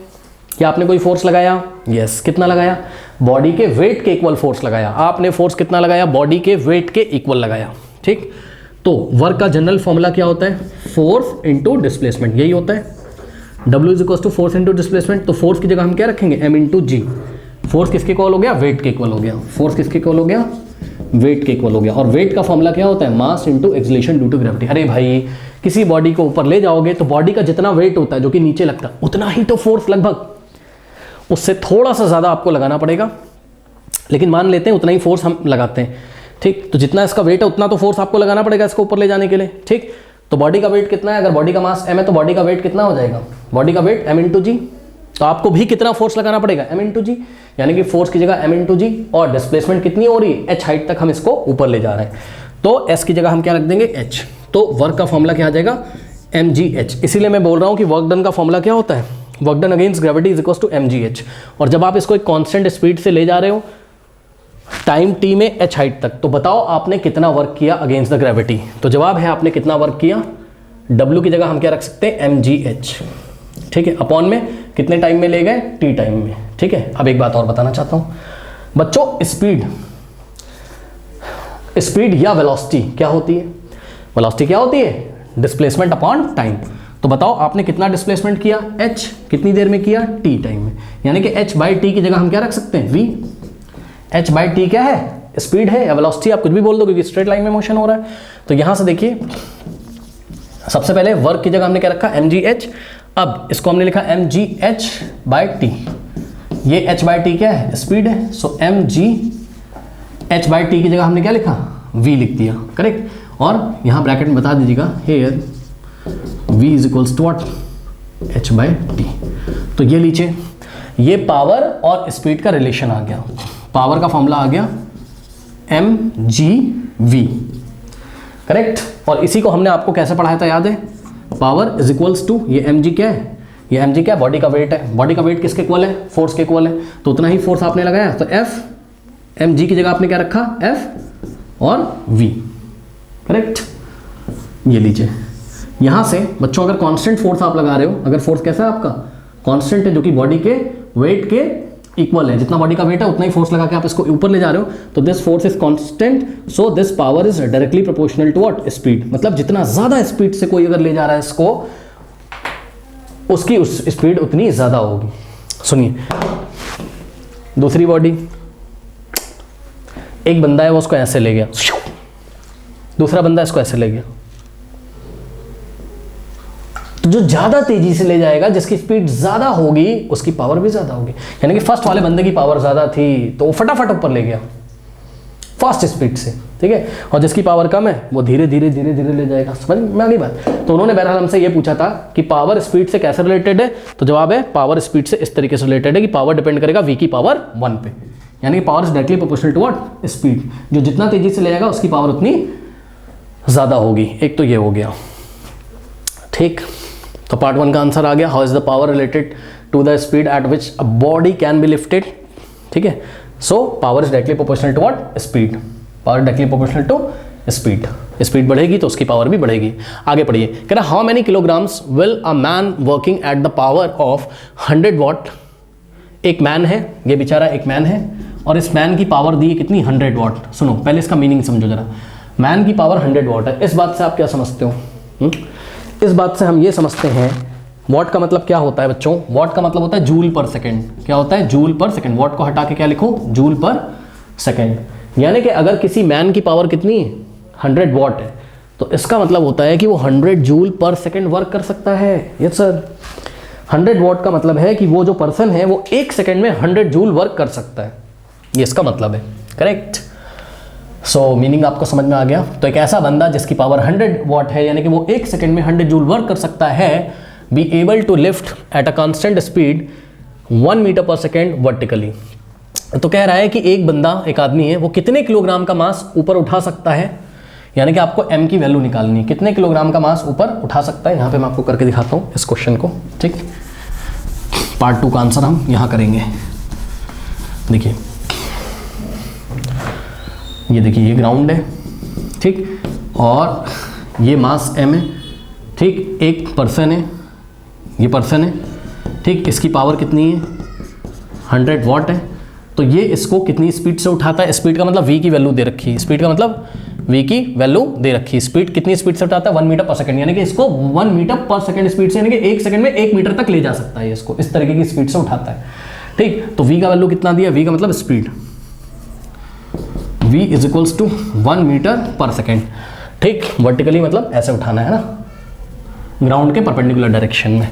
क्या आपने कोई फोर्स लगाया? यस। कितना लगाया? बॉडी के वेट के इक्वल फोर्स लगाया। आपने फोर्स कितना लगाया? बॉडी के वेट के इक्वल लगाया, ठीक। तो वर्क का जनरल फॉर्मूला क्या होता है? फोर्स इनटू डिस्प्लेसमेंट, यही होता है। W is equal to force into displacement. तो फोर्स की जगह हम क्या रखेंगे? m into g। फोर्स किसके इक्वल हो गया? वेट के इक्वल हो गया। फोर्स किसके इक्वल हो गया? वेट के इक्वल हो गया। और वेट का फॉर्मूला क्या होता है? Mass into acceleration due to gravity. अरे भाई, किसी बॉडी को ऊपर ले जाओगे तो बॉडी का जितना वेट होता है जो कि नीचे लगता है, उतना ही तो फोर्स, लगभग उससे थोड़ा सा ज़्यादा आपको लगाना पड़ेगा, लेकिन मान लेते हैं उतना ही फोर्स हम लगाते हैं, ठीक। तो जितना इसका वेट है उतना तो फोर्स आपको लगाना पड़ेगा इसको ऊपर ले जाने के लिए, ठीक। तो बॉडी का वेट कितना है? अगर बॉडी का मास m है तो बॉडी का वेट कितना हो जाएगा? बॉडी का वेट m इंटू जी। तो आपको भी कितना फोर्स लगाना पड़ेगा? m इंटू जी, यानी कि फोर्स की जगह m इंटू जी, और डिस्प्लेसमेंट कितनी हो रही है? h हाइट तक हम इसको ऊपर ले जा रहे हैं, तो s की जगह हम क्या रख देंगे? h। तो वर्क का फॉर्मूला क्या आ जाएगा? mgh। इसीलिए मैं बोल रहा हूँ कि वर्क डन का फॉर्मूला क्या होता है? Work done against gravity is equal to mgh। और जब आप इसको एक कांस्टेंट स्पीड से ले जा रहे हो टाइम t में h हाइट तक, तो बताओ आपने कितना वर्क किया अगेंस्ट द ग्रेविटी? तो जवाब है आपने कितना वर्क किया? w की जगह हम क्या रख सकते हैं? mgh, ठीक है। अपॉन में कितने टाइम में ले गए? t टाइम में, ठीक है। अब एक बात और बताना चाहता हूं बच्चों, स्पीड या वेलोसिटी क्या होती है? वेलोसिटी क्या होती है? Displacement upon time. तो बताओ आपने कितना डिस्प्लेसमेंट किया? h। कितनी देर में किया? t टाइम में। यानी कि h बाई टी की जगह हम क्या रख सकते हैं? v। h बाई टी क्या है? स्पीड है या वेलोसिटी, आप कुछ भी बोल दो, क्योंकि स्ट्रेट लाइन में मोशन हो रहा है। तो यहां से देखिए, सबसे पहले वर्क की जगह हमने क्या रखा? mgh। अब इसको हमने लिखा mgh/t, ये h/t क्या है, स्पीड है, सो mgh/t की जगह हमने क्या लिखा, v लिख दिया, करेक्ट। और यहां ब्रैकेट में बता दीजिएगा here v is equals to what, h/t। तो ये लीजिए, ये पावर और स्पीड का रिलेशन आ गया। पावर का फॉर्मूला आ गया mgv, करेक्ट। और इसी को हमने आपको कैसे पढ़ाया था, याद है, पावर इज इक्वल्स टू, ये mg क्या है, ये mg क्या है, बॉडी का वेट है। बॉडी का वेट किसके इक्वल है, फोर्स के इक्वल है, तो उतना ही फोर्स आपने लगाया, तो f mg की जगह आपने क्या रखा, f और v, करेक्ट। ये लीजिए, यहां से बच्चों अगर कांस्टेंट फोर्स आप लगा रहे हो, अगर फोर्स कैसा है आपका, कांस्टेंट है, जो कि बॉडी के वेट के इक्वल है, जितना बॉडी का वेट है उतना ही फोर्स लगा के आप इसको ऊपर ले जा रहे हो, तो this force is constant, so this power is directly proportional to what, speed. मतलब जितना ज्यादा स्पीड से कोई अगर ले जा रहा है इसको, उसकी उस स्पीड उतनी ज्यादा होगी। सुनिए, दूसरी बॉडी, एक बंदा है वो उसको ऐसे ले गया, दूसरा बंदा इसको ऐसे ले गया, तो जो ज्यादा तेजी से ले जाएगा, जिसकी स्पीड ज्यादा होगी, उसकी पावर भी ज्यादा होगी। यानी कि फर्स्ट वाले बंदे की पावर ज्यादा थी तो वो फटाफट ऊपर ले गया फास्ट स्पीड से, ठीक है, और जिसकी पावर कम है वो धीरे धीरे धीरे धीरे ले जाएगा। समझ में आ गई बात। तो उन्होंने बहरहाल हमसे ये पूछा था कि पावर स्पीड से कैसे रिलेटेड है, तो जवाब है पावर स्पीड से इस तरीके से रिलेटेड है कि पावर डिपेंड करेगा v की पावर 1 पे, यानी कि power is directly proportional to what, speed. जो जितना तेजी से ले जाएगा उसकी पावर उतनी ज्यादा होगी। एक तो ये हो गया, ठीक। तो पार्ट 1 का आंसर आ गया, how is the power related to the speed at which a body can be lifted, ठीक है। So power is directly proportional to what, speed. Power directly proportional to speed, speed बढ़ेगी तो उसकी पावर भी बढ़ेगी। आगे पढ़िए, कह रहा how many kilograms will a man working at the power of 100 what. एक मैन है, ये बेचारा एक मैन है, और इस मैन की पावर दी है कितनी, 100 वॉट। सुनो पहले इसका मीनिंग समझो जरा, मैन की पावर 100 वॉट है। इस बात से आप क्या समझते हो, इस बात से हम ये समझते हैं, वॉट का मतलब क्या होता है बच्चों, वॉट का मतलब होता है जूल पर सेकंड। क्या होता है, जूल पर सेकंड। वॉट को हटा के क्या लिखो, जूल पर सेकंड। यानी कि अगर किसी मैन की पावर कितनी है, 100 वॉट है, तो इसका मतलब होता है कि वो 100 जूल पर सेकंड वर्क कर सकता है। यस सर, 100 वॉट का मतलब है कि वो जो पर्सन है वो 1 सेकंड में 100 जूल वर्क कर सकता है, ये इसका मतलब है, करेक्ट। सो मीनिंग आपको समझ में आ गया। तो एक ऐसा बंदा जिसकी पावर 100 वॉट है, यानी कि वो 1 सेकंड में 100 जूल वर्क कर सकता है, be able to lift at a constant speed 1 metre per second vertically. तो कह रहा है कि एक बंदा, एक आदमी है, वो कितने किलोग्राम का मास ऊपर उठा सकता है, यानी कि आपको m की वैल्यू निकालनी है, कितने किलोग्राम का मास ऊपर उठा सकता है। यहाँ पे मैं आपको करके दिखाता हूँ इस क्वेश्चन को, ठीक। पार्ट 2 का आंसर हम यहाँ करेंगे। देखिए, ये देखिए, ये ग्राउंड है, ठीक, और ये मास m है, ठीक। एक पर्सन है, ये पर्सन है, ठीक। इसकी पावर कितनी है, 100 वॉट है। तो ये इसको कितनी स्पीड से उठाता है, स्पीड का मतलब v की वैल्यू दे रखी है, स्पीड का मतलब v की वैल्यू दे रखी है। स्पीड कितनी स्पीड से उठाता है, 1 मीटर पर सेकंड, यानी कि इसको 1 मीटर पर सेकंड स्पीड से, यानी कि 1 सेकंड में 1 मीटर तक ले जा सकता है, इसको इस तरीके की स्पीड से उठाता है, ठीक। तो v का वैल्यू कितना दिया, v का मतलब speed, v is equals to 1 metre per second, ठीक। वर्टिकली मतलब ऐसे उठाना है ना, ग्राउंड के परपेंडिकुलर डायरेक्शन में।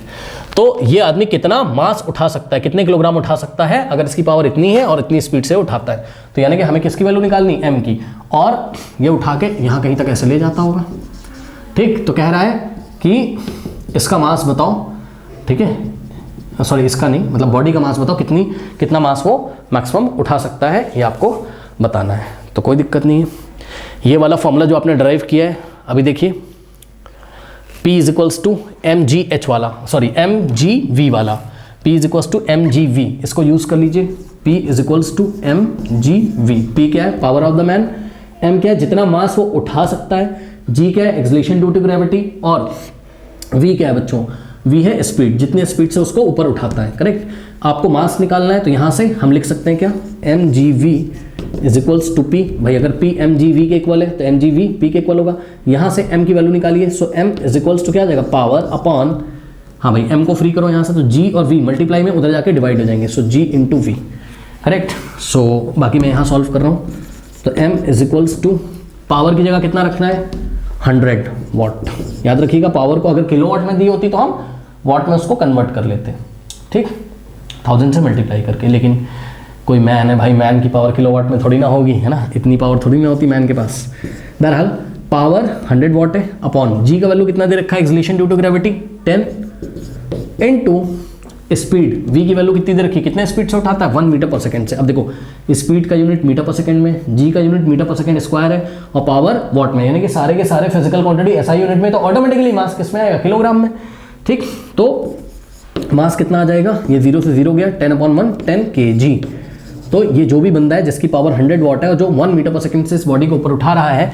तो ये आदमी कितना मास उठा सकता है, कितने किलोग्राम उठा सकता है, अगर इसकी पावर इतनी है और इतनी स्पीड से उठाता है, तो यानी कि हमें किसकी वैल्यू निकालनी, m की, और ये उठा के यहाँ कहीं तक ऐसे ले जाता होगा, ठीक। तो कह रहा है कि इसका मास बताओ, ठीक है, सॉरी इसका नहीं, मतलब बॉडी का मास बताओ, कितना मास वो मैक्सिमम उठा सकता है, ये आपको बताना है। तो कोई दिक्कत नहीं है, ये वाला फॉर्मूला जो आपने ड्राइव किया है, अभी देखिए, P is equals to mgh वाला, सॉरी mgv वाला, P is equals to mgv, इसको यूज कर लीजिए। P is equals to mgv। P क्या है, power of the man, m क्या है, जितना मास वो उठा सकता है, g क्या है, एक्सलेशन ड्यू टू ग्रेविटी, और v क्या है बच्चों, v है स्पीड, जितनी स्पीड से उसको ऊपर उठाता है, करेक्ट। आपको मास निकालना है तो यहाँ से हम लिख सकते हैं क्या, mgv is equals to p। भाई अगर p mgv के इक्वल है तो mgv p के इक्वल होगा। यहाँ से m की वैल्यू निकालिए, सो m इज इक्वल्स टू क्या आ जाएगा, पावर अपॉन, हाँ भाई m को फ्री करो यहाँ से, तो g और v मल्टीप्लाई में उधर जाके डिवाइड हो जाएंगे, so g into v, correct. So बाकी मैं यहाँ सॉल्व कर रहा हूँ, तो m is equals to, power की जगह कितना रखना है, 100 वॉट। याद रखिएगा, पावर को अगर किलो वाट में दी होती तो हम वॉट में उसको कन्वर्ट कर लेते हैं, ठीक, 1000 से मल्टीप्लाई करके। लेकिन कोई मैन है भाई, मैन की पावर किलोवाट में थोड़ी ना होगी, है ना, इतनी पावर थोड़ी ना होती मैन के पास। बहरहाल पावर 100 वॉट है, अपॉन जी का वैल्यू कितना दे रखा है, acceleration due to gravity 10 into speed, v की वैल्यू कितनी दे रखी है, कितने स्पीड से उठाता है 1 मीटर पर सेकंड से। अब देखो स्पीड का यूनिट मीटर पर सेकंड में, जी का unit metre per second square है, और पावर वॉट में, यानी कि सारे के सारे फिजिकल क्वांटिटी एसआई यूनिट में, तो ऑटोमेटिकली मास किस में आएगा, किलोग्राम में, ठीक। तो मास कितना आ जाएगा, ये 0 से 0 गया, 10/1 10 kg। तो ये जो भी बंदा है जिसकी पावर 100 वॉट है और जो 1 मीटर पर सेकंड से इस बॉडी को ऊपर उठा रहा है,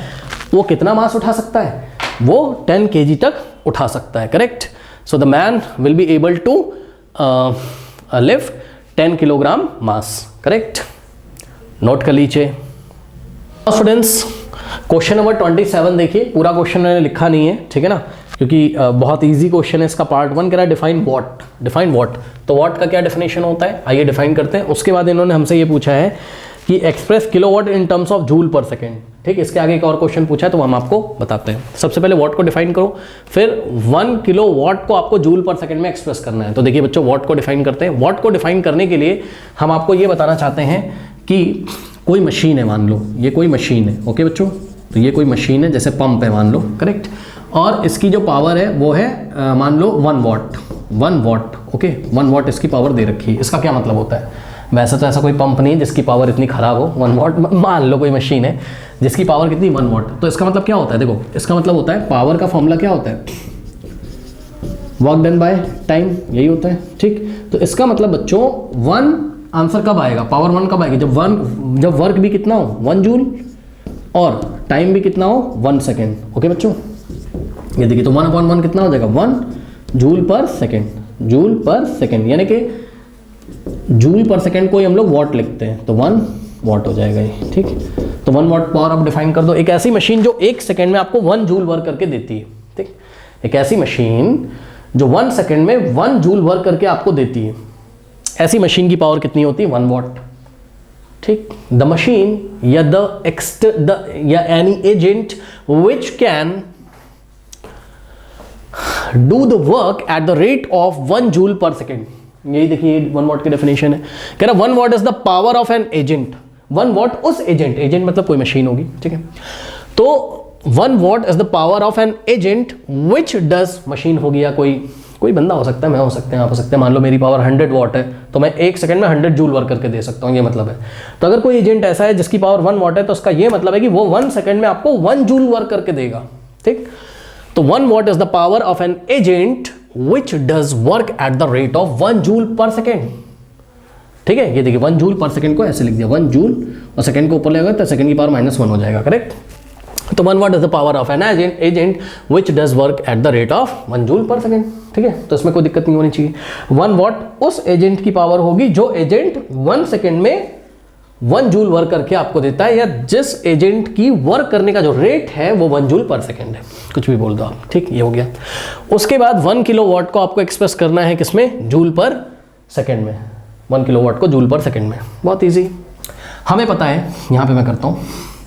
वो कितना मास उठा सकता है, वो 10 kg तक उठा सकता है, correct. So the man will be able to lift 10 kilogram mass, correct. Note कर लीजिए स्टूडेंट्स। क्वेश्चन नंबर 27 देखिए, पूरा क्वेश्चन मैंने लिखा नहीं है, ठीक है ना, क्योंकि बहुत इजी क्वेश्चन है इसका। पार्ट 1 कह रहा है डिफाइन वॉट, डिफाइन वॉट, तो वॉट का क्या डेफिनेशन होता है, आइए डिफाइन करते हैं। उसके बाद इन्होंने हमसे ये पूछा है कि express kilowatt in terms of joule per second, ठीक। इसके आगे एक और क्वेश्चन पूछा है तो हम आपको बताते हैं। सबसे पहले वॉट को डिफाइन करो, फिर 1 किलो वॉट को आपको जूल पर सेकेंड में एक्सप्रेस करना है। तो देखिए बच्चों, वॉट को डिफाइन करते हैं। वॉट को डिफाइन करने के लिए हम आपको ये बताना चाहते हैं कि कोई मशीन है, मान लो ये कोई मशीन है, ओके बच्चों, तो ये कोई मशीन है, जैसे पंप है मान लो, करेक्ट, और इसकी जो पावर है वो है मान लो 1 वॉट, ओके, 1 वॉट इसकी पावर दे रखी है। इसका क्या मतलब होता है, वैसे तो ऐसा कोई पंप नहीं है जिसकी पावर इतनी खराब हो, 1 वॉट, मान लो कोई मशीन है जिसकी पावर कितनी 1 वॉट, तो इसका मतलब क्या होता है, देखो इसका मतलब होता है पावर का फॉर्मूला क्या होता है, वर्क डन बाय टाइम, यही होता है, ठीक। तो इसका मतलब बच्चों 1 आंसर कब आएगा, पावर 1 कब आएगी, जब वर्क भी कितना हो 1 जूल और टाइम भी कितना हो 1 सेकेंड, ओके बच्चों। ये देखिए, तो 1/1 कितना हो जाएगा, 1 joule per second, joule per second, यानी कि जूल पर सेकेंड को ही हम लोग वॉट लिखते हैं, तो 1 वॉट हो जाएगा ये, ठीक। तो 1 वॉट पावर आप डिफाइन कर दो, एक ऐसी मशीन जो 1 सेकेंड में आपको 1 जूल वर्क करके देती है, ठीक। एक ऐसी मशीन जो 1 सेकेंड में 1 जूल वर्क करके आपको देती है, ऐसी मशीन की पावर कितनी होती है, 1 वॉट, ठीक। द मशीन या any agent which can do the work at the rate of 1 joule per second, यही देखिए 1 वॉट की डेफिनेशन है। कह रहा 1 what is the power of an agent, 1 what उस एजेंट मतलब कोई मशीन होगी, ठीक है। तो 1 what is the power of an agent which does, machine होगी या कोई बंदा हो सकता है, मैं हो सकते हैं, आप हो सकते हैं। मान लो मेरी पावर 100 वॉट है तो मैं 1 सेकंड में 100 जूल वर्क करके दे सकता हूँ, ये मतलब है। तो अगर कोई एजेंट ऐसा है जिसकी पावर 1 वॉट है तो उसका ये मतलब है कि वो 1 सेकंड में आपको 1 जूल वर्क करके देगा, ठीक। तो 1 what is the power of an agent which does work at the rate of 1 joule per second, ठीक है। ये देखिए 1 जूल पर सेकेंड को ऐसे लिख दिया, 1 जूल और सेकेंड को ऊपर लेगा तो सेकेंड की पावर -1 हो जाएगा, करेक्ट। तो 1 what is the power of an agent which does work at the rate of 1 joule per second, ठीक है। तो इसमें कोई दिक्कत नहीं होनी चाहिए। 1 वॉट उस एजेंट की पावर होगी जो एजेंट 1 सेकेंड में 1 जूल वर्क करके आपको देता है, या जिस एजेंट की वर्क करने का जो रेट है वो 1 जूल पर सेकेंड है, कुछ भी बोल दो आप, ठीक, ये हो गया। उसके बाद 1 किलो वॉट को आपको एक्सप्रेस करना है किसमें, जूल पर सेकेंड में, 1 किलो वॉट को जूल पर सेकेंड में, बहुत ईजी। हमें पता है, यहाँ पे मैं करता हूँ,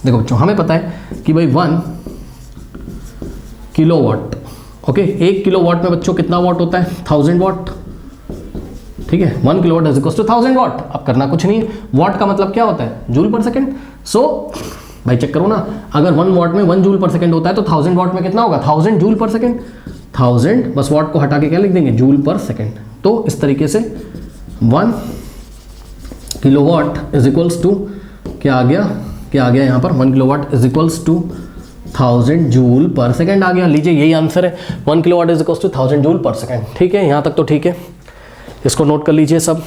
देखो बच्चों, हमें पता है कि भाई 1 kilo what, okay, 1 kilo what में बच्चों कितना वॉट होता है, 1000 वॉट, ठीक है। 1 kilo watt is equal to 1000 watt. अब करना कुछ नहीं है, वॉट का मतलब क्या होता है, जूल पर सेकेंड। सो भाई चेक करो ना, अगर 1 वॉट में 1 जूल पर सेकेंड होता है तो 1000 वॉट में कितना होगा, 1000 जूल पर सेकेंड, 1000 बस वॉट को हटा के क्या लिख देंगे, जूल पर सेकेंड। तो इस तरीके से 1 kilo watt is equals to क्या आ गया यहाँ पर, 1 kilo watt is equals to 1000 joule per second आ गया। लीजिए यही आंसर है, 1 kilo watt is equals to 1000 joule per second, ठीक है। यहाँ तक तो ठीक है, इसको नोट कर लीजिए, सब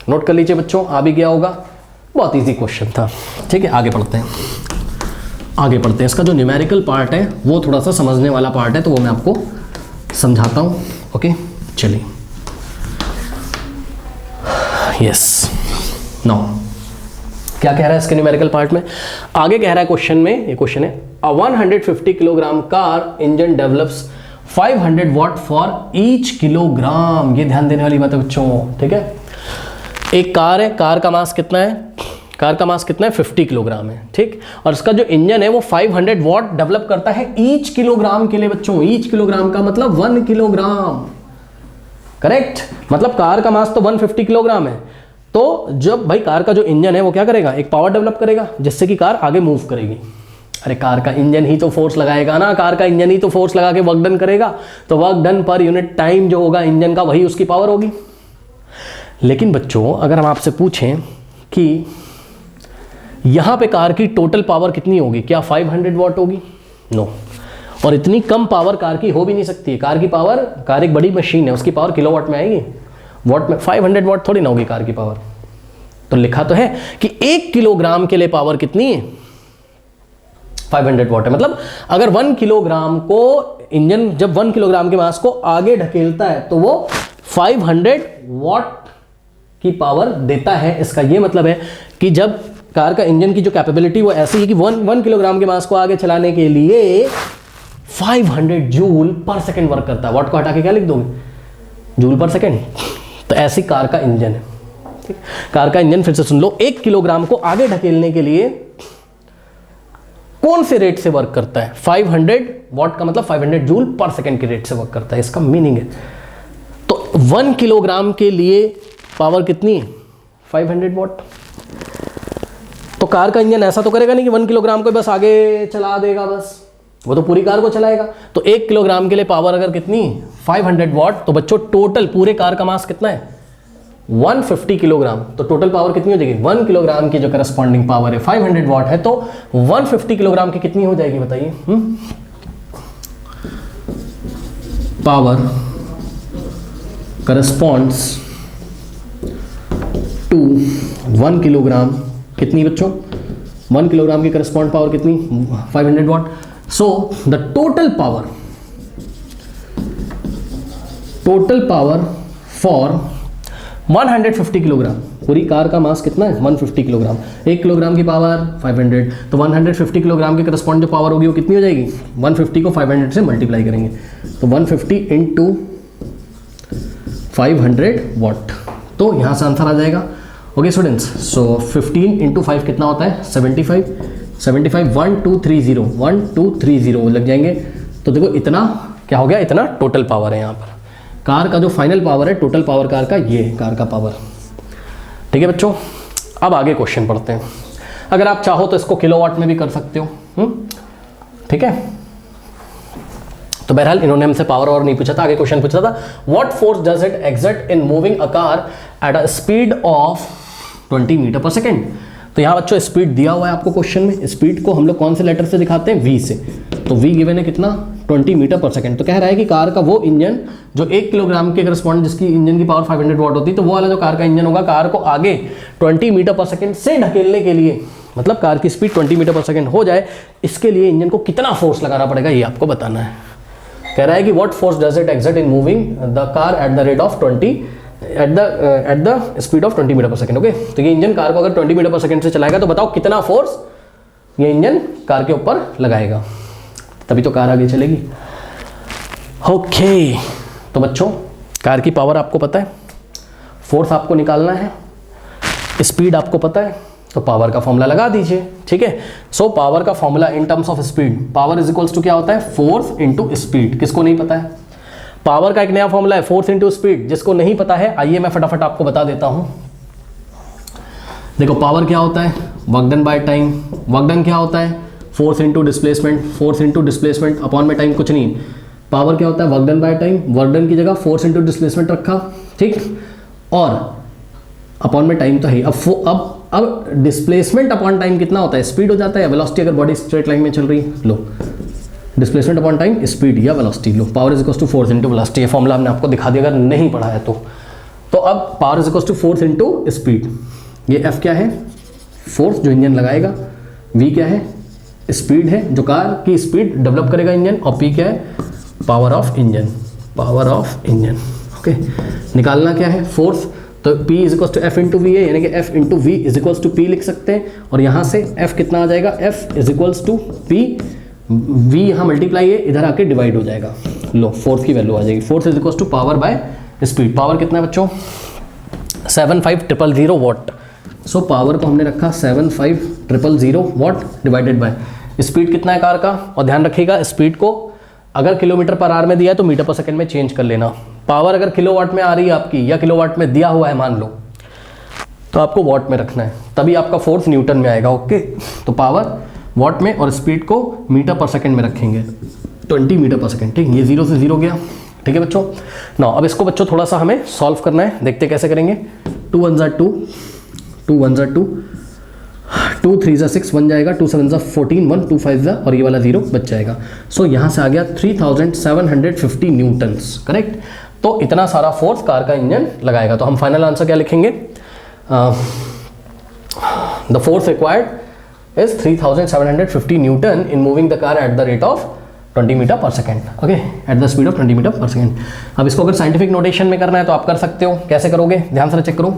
नोट कर लीजिए बच्चों, आ भी गया होगा, बहुत इजी क्वेश्चन था, ठीक है। आगे पढ़ते हैं, इसका जो न्यूमेरिकल पार्ट है वो थोड़ा सा समझने वाला पार्ट है, तो वो मैं आपको समझाता हूँ, ओके। चलिए, यस, नाउ क्या कह रहा है इसके न्यूमेरिकल पार्ट में, आगे कह रहा है क्वेश्चन में, ये क्वेश्चन है, अ 150 kilogram car engine develops 500 what for each kilogram, ये ध्यान देने वाली बात है बच्चों, ठीक है। एक कार है, कार का मास कितना है 50 किलोग्राम है, ठीक। और इसका जो इंजन है वो 500 वॉट डेवलप करता है ईच किलोग्राम के लिए बच्चों। ईच किलोग्राम का मतलब 1 किलोग्राम, करेक्ट। मतलब कार का मास तो 150 किलोग्राम है, तो जब भाई कार का जो इंजन है वो क्या करेगा, एक पावर डेवलप करेगा जिससे कि कार आगे मूव करेगी। अरे कार का इंजन ही तो फोर्स लगाएगा ना, कार का इंजन ही तो फोर्स लगा के वर्क डन करेगा, तो work done per unit time जो होगा इंजन का वही उसकी पावर होगी। लेकिन बच्चों अगर हम आपसे पूछें कि यहां पे कार की टोटल पावर कितनी होगी, क्या 500 वॉट होगी? नो। और इतनी कम पावर कार की हो भी नहीं सकती है। कार की पावर, कार एक बड़ी मशीन है, उसकी पावर किलोवाट में आएगी, वॉट में। 500 वॉट थोड़ी ना होगी कार की पावर। तो लिखा तो है कि 1 किलोग्राम के लिए पावर कितनी है, 500 वॉट है। मतलब अगर 1 किलोग्राम को इंजन जब 1 किलोग्राम के मास को आगे ढकेलता है तो वो 500 वॉट की पावर देता है। इसका ये मतलब है कि जब कार का इंजन की जो कैपेबिलिटी वो ऐसी है कि 1 किलोग्राम के मास को आगे चलाने के लिए 500 जूल पर सेकंड वर्क करता है। वॉट को हटा के क्या लिख दोगे, जूल पर सेकंड। तो ऐसी कार का इंजन है। ठीक? कार का इंजन फिर से सुन लो, 1 किलोग्राम को आगे ढकेलने के लिए कौन से रेट से वर्क करता है, 500 वॉट का मतलब 500 जूल पर सेकंड के रेट से वर्क करता है, इसका मीनिंग है। तो 1 किलोग्राम के लिए पावर कितनी है, 500 वॉट। तो कार का इंजन ऐसा तो करेगा नहीं कि 1 किलोग्राम को बस आगे चला देगा, बस वो तो पूरी कार को चलाएगा। तो 1 किलोग्राम के लिए पावर अगर कितनी, 500 वॉट, तो बच्चों टोटल पूरे कार का मास कितना है, 150 किलोग्राम। तो टोटल पावर कितनी हो जाएगी, 1 किलोग्राम की जो करस्पॉन्डिंग पावर है 500 वॉट है, तो 150 किलोग्राम की कितनी हो जाएगी बताइए। पावर करस्पॉन्ड्स टू 1 किलोग्राम कितनी बच्चों, 1 किलोग्राम की करस्पॉन्ड पावर कितनी, 500 what. So the total power for 150 kilogram, पूरी कार का मास कितना है 150 किलोग्राम, 1 किलोग्राम की पावर 500, तो 150 किलोग्राम की करस्पॉन्ड जो पावर होगी वो कितनी हो जाएगी, 150 को 500 से मल्टीप्लाई करेंगे, तो 150 इंटू 500 वॉट। तो यहाँ से आंसर आ जाएगा। ओके स्टूडेंट्स, सो 15 इंटू 5 कितना होता है, 75, 1230 लग जाएंगे। तो देखो इतना क्या हो गया, इतना टोटल पावर है यहाँ पर। कार का जो फाइनल पावर है, टोटल पावर कार का, ये है कार का पावर। ठीक है बच्चों, अब आगे क्वेश्चन पढ़ते हैं। अगर आप चाहो तो इसको किलोवाट में भी कर सकते हो। ठीक है, तो बहरहाल इन्होंने हमसे पावर और नहीं पूछा था, आगे क्वेश्चन पूछा था, what force does it exert in moving a car at a speed of 20 metre per second. तो यहाँ बच्चों स्पीड दिया हुआ है आपको क्वेश्चन में, स्पीड को हम लोग कौन से लेटर से दिखाते हैं, वी से। तो वी गिवन है कितना, 20 मीटर पर सेकेंड। तो कह रहा है कि कार का वो इंजन जो 1 किलोग्राम के करस्पॉन्ड, जिसकी इंजन की पावर 500 वॉट होती है, तो वो वाला जो कार का इंजन होगा, कार को आगे 20 मीटर पर सेकेंड से ढकेलने के लिए, मतलब कार की स्पीड 20 मीटर पर सेकेंड हो जाए, इसके लिए इंजन को कितना फोर्स लगाना पड़ेगा, ये आपको बताना है। कह रहा है कि what force does it exert in moving the car at the rate of 20 at the speed of 20 metre per second. Okay, तो ये इंजन कार को अगर 20 मीटर पर सेकेंड से चलाएगा तो बताओ कितना फोर्स ये इंजन कार के ऊपर लगाएगा, तभी तो कार आगे चलेगी। ओके, तो बच्चों कार की पावर आपको पता है, फोर्स आपको निकालना है, स्पीड आपको पता है, तो पावर का फॉर्मूला लगा दीजिए। ठीक है, सो पावर का formula in terms of speed, power is equals to क्या होता है, फोर्स इंटू स्पीड। किसको नहीं पता है, पावर का एक नया फॉर्मूला है फोर्स इंटू स्पीड। जिसको नहीं पता है आइए मैं फटाफट आपको बता देता हूं। देखो पावर क्या होता है, work done by time. Work done क्या होता है, force into displacement, force into displacement upon में टाइम, कुछ नहीं। पावर क्या होता है, work done by time, work done की जगह फोर्स इंटू डिस्प्लेसमेंट रखा, ठीक, और अपॉन में टाइम तो है। अब डिस्प्लेसमेंट अपॉन टाइम कितना होता है, स्पीड हो जाता है, वेलोसिटी अगर बॉडी स्ट्रेट लाइन में चल रही है, लो डिस्प्लेसमेंट अपॉन टाइम स्पीड या वेलोसिटी, लो power is equals to force into velocity. ये फॉर्मूला हमने आपको दिखा दिया अगर नहीं पढ़ा है तो अब power is equals to force into speed. ये एफ क्या है, फोर्स जो इंजन लगाएगा, वी क्या है, स्पीड है जो कार की स्पीड डेवलप करेगा इंजन, और पी क्या है, power of engine, power of engine. Okay, निकालना क्या है, फोर्स, तो P is equals to F into v है, यानी कि F into v is equals to P लिख सकते हैं। और यहाँ से F कितना आ जाएगा, F is equals to P, V यहाँ मल्टीप्लाई है, इधर आके डिवाइड हो जाएगा, लो फोर्स की वैल्यू आ जाएगी, force is equals to power by speed. Power कितना है बच्चों, 75000 वॉट। सो पावर को हमने रखा 75000 वॉट डिवाइडेड बाय स्पीड कितना है कार का। और ध्यान रखिएगा स्पीड को अगर किलोमीटर पर आवर में दिया है तो मीटर पर सेकंड में चेंज कर लेना। पावर अगर किलोवाट में आ रही है आपकी या किलोवाट में दिया हुआ है मान लो, तो आपको वॉट में रखना है, तभी आपका फोर्स न्यूटन में आएगा। ओके, तो पावर वॉट में और स्पीड को मीटर पर सेकंड में रखेंगे, 20 मीटर पर सेकंड। ठीक, ये 0 से 0 गया। ठीक है बच्चों, ना अब इसको बच्चों थोड़ा सा हमें सॉल्व करना है, देखते कैसे करेंगे। 2 1 2, 2 1 2, 2 3 6 बन जाएगा, 2 7 14, 1 2 5 और ये वाला 0 बच जाएगा। सो यहाँ से आ गया 3750 न्यूटन्स। करेक्ट, तो इतना सारा फोर्स कार का इंजन लगाएगा। तो हम फाइनल आंसर क्या लिखेंगे? The force required is 3750 newton in moving the car at the rate of 20 metre per second. Okay, at the speed of 20 metre per second. अब इसको अगर साइंटिफिक नोटेशन में करना है तो आप कर सकते हो। कैसे करोगे? ध्यान से चेक करो।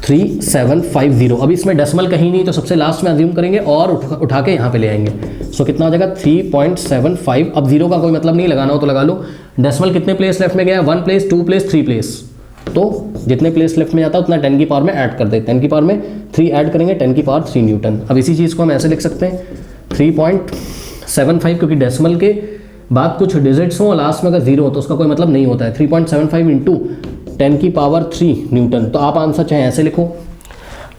3750, अभी इसमें डेसिमल कहीं नहीं, तो सबसे लास्ट में अज्यूम करेंगे और उठा के यहाँ पे ले आएंगे। सो कितना आ जाएगा? 3.75। अब 0 का कोई मतलब नहीं, लगाना हो तो लगा लो। डेसिमल कितने प्लेस लेफ्ट में गया? 1 प्लेस, 2 प्लेस, 3 प्लेस। तो जितने प्लेस लेफ्ट में जाता है उतना 10 की पावर में ऐड कर दे। 10 की पावर में 3 ऐड करेंगे, 10 की पावर 3 न्यूटन। अब इसी चीज़ को हम ऐसे लिख सकते हैं 3.75, क्योंकि डेसिमल के बाद कुछ डिजिट्स हो और लास्ट में अगर 0 हो तो उसका कोई मतलब नहीं होता है। 3.75 इंटू 10 की पावर 3 न्यूटन। तो आप आंसर चाहे ऐसे लिखो,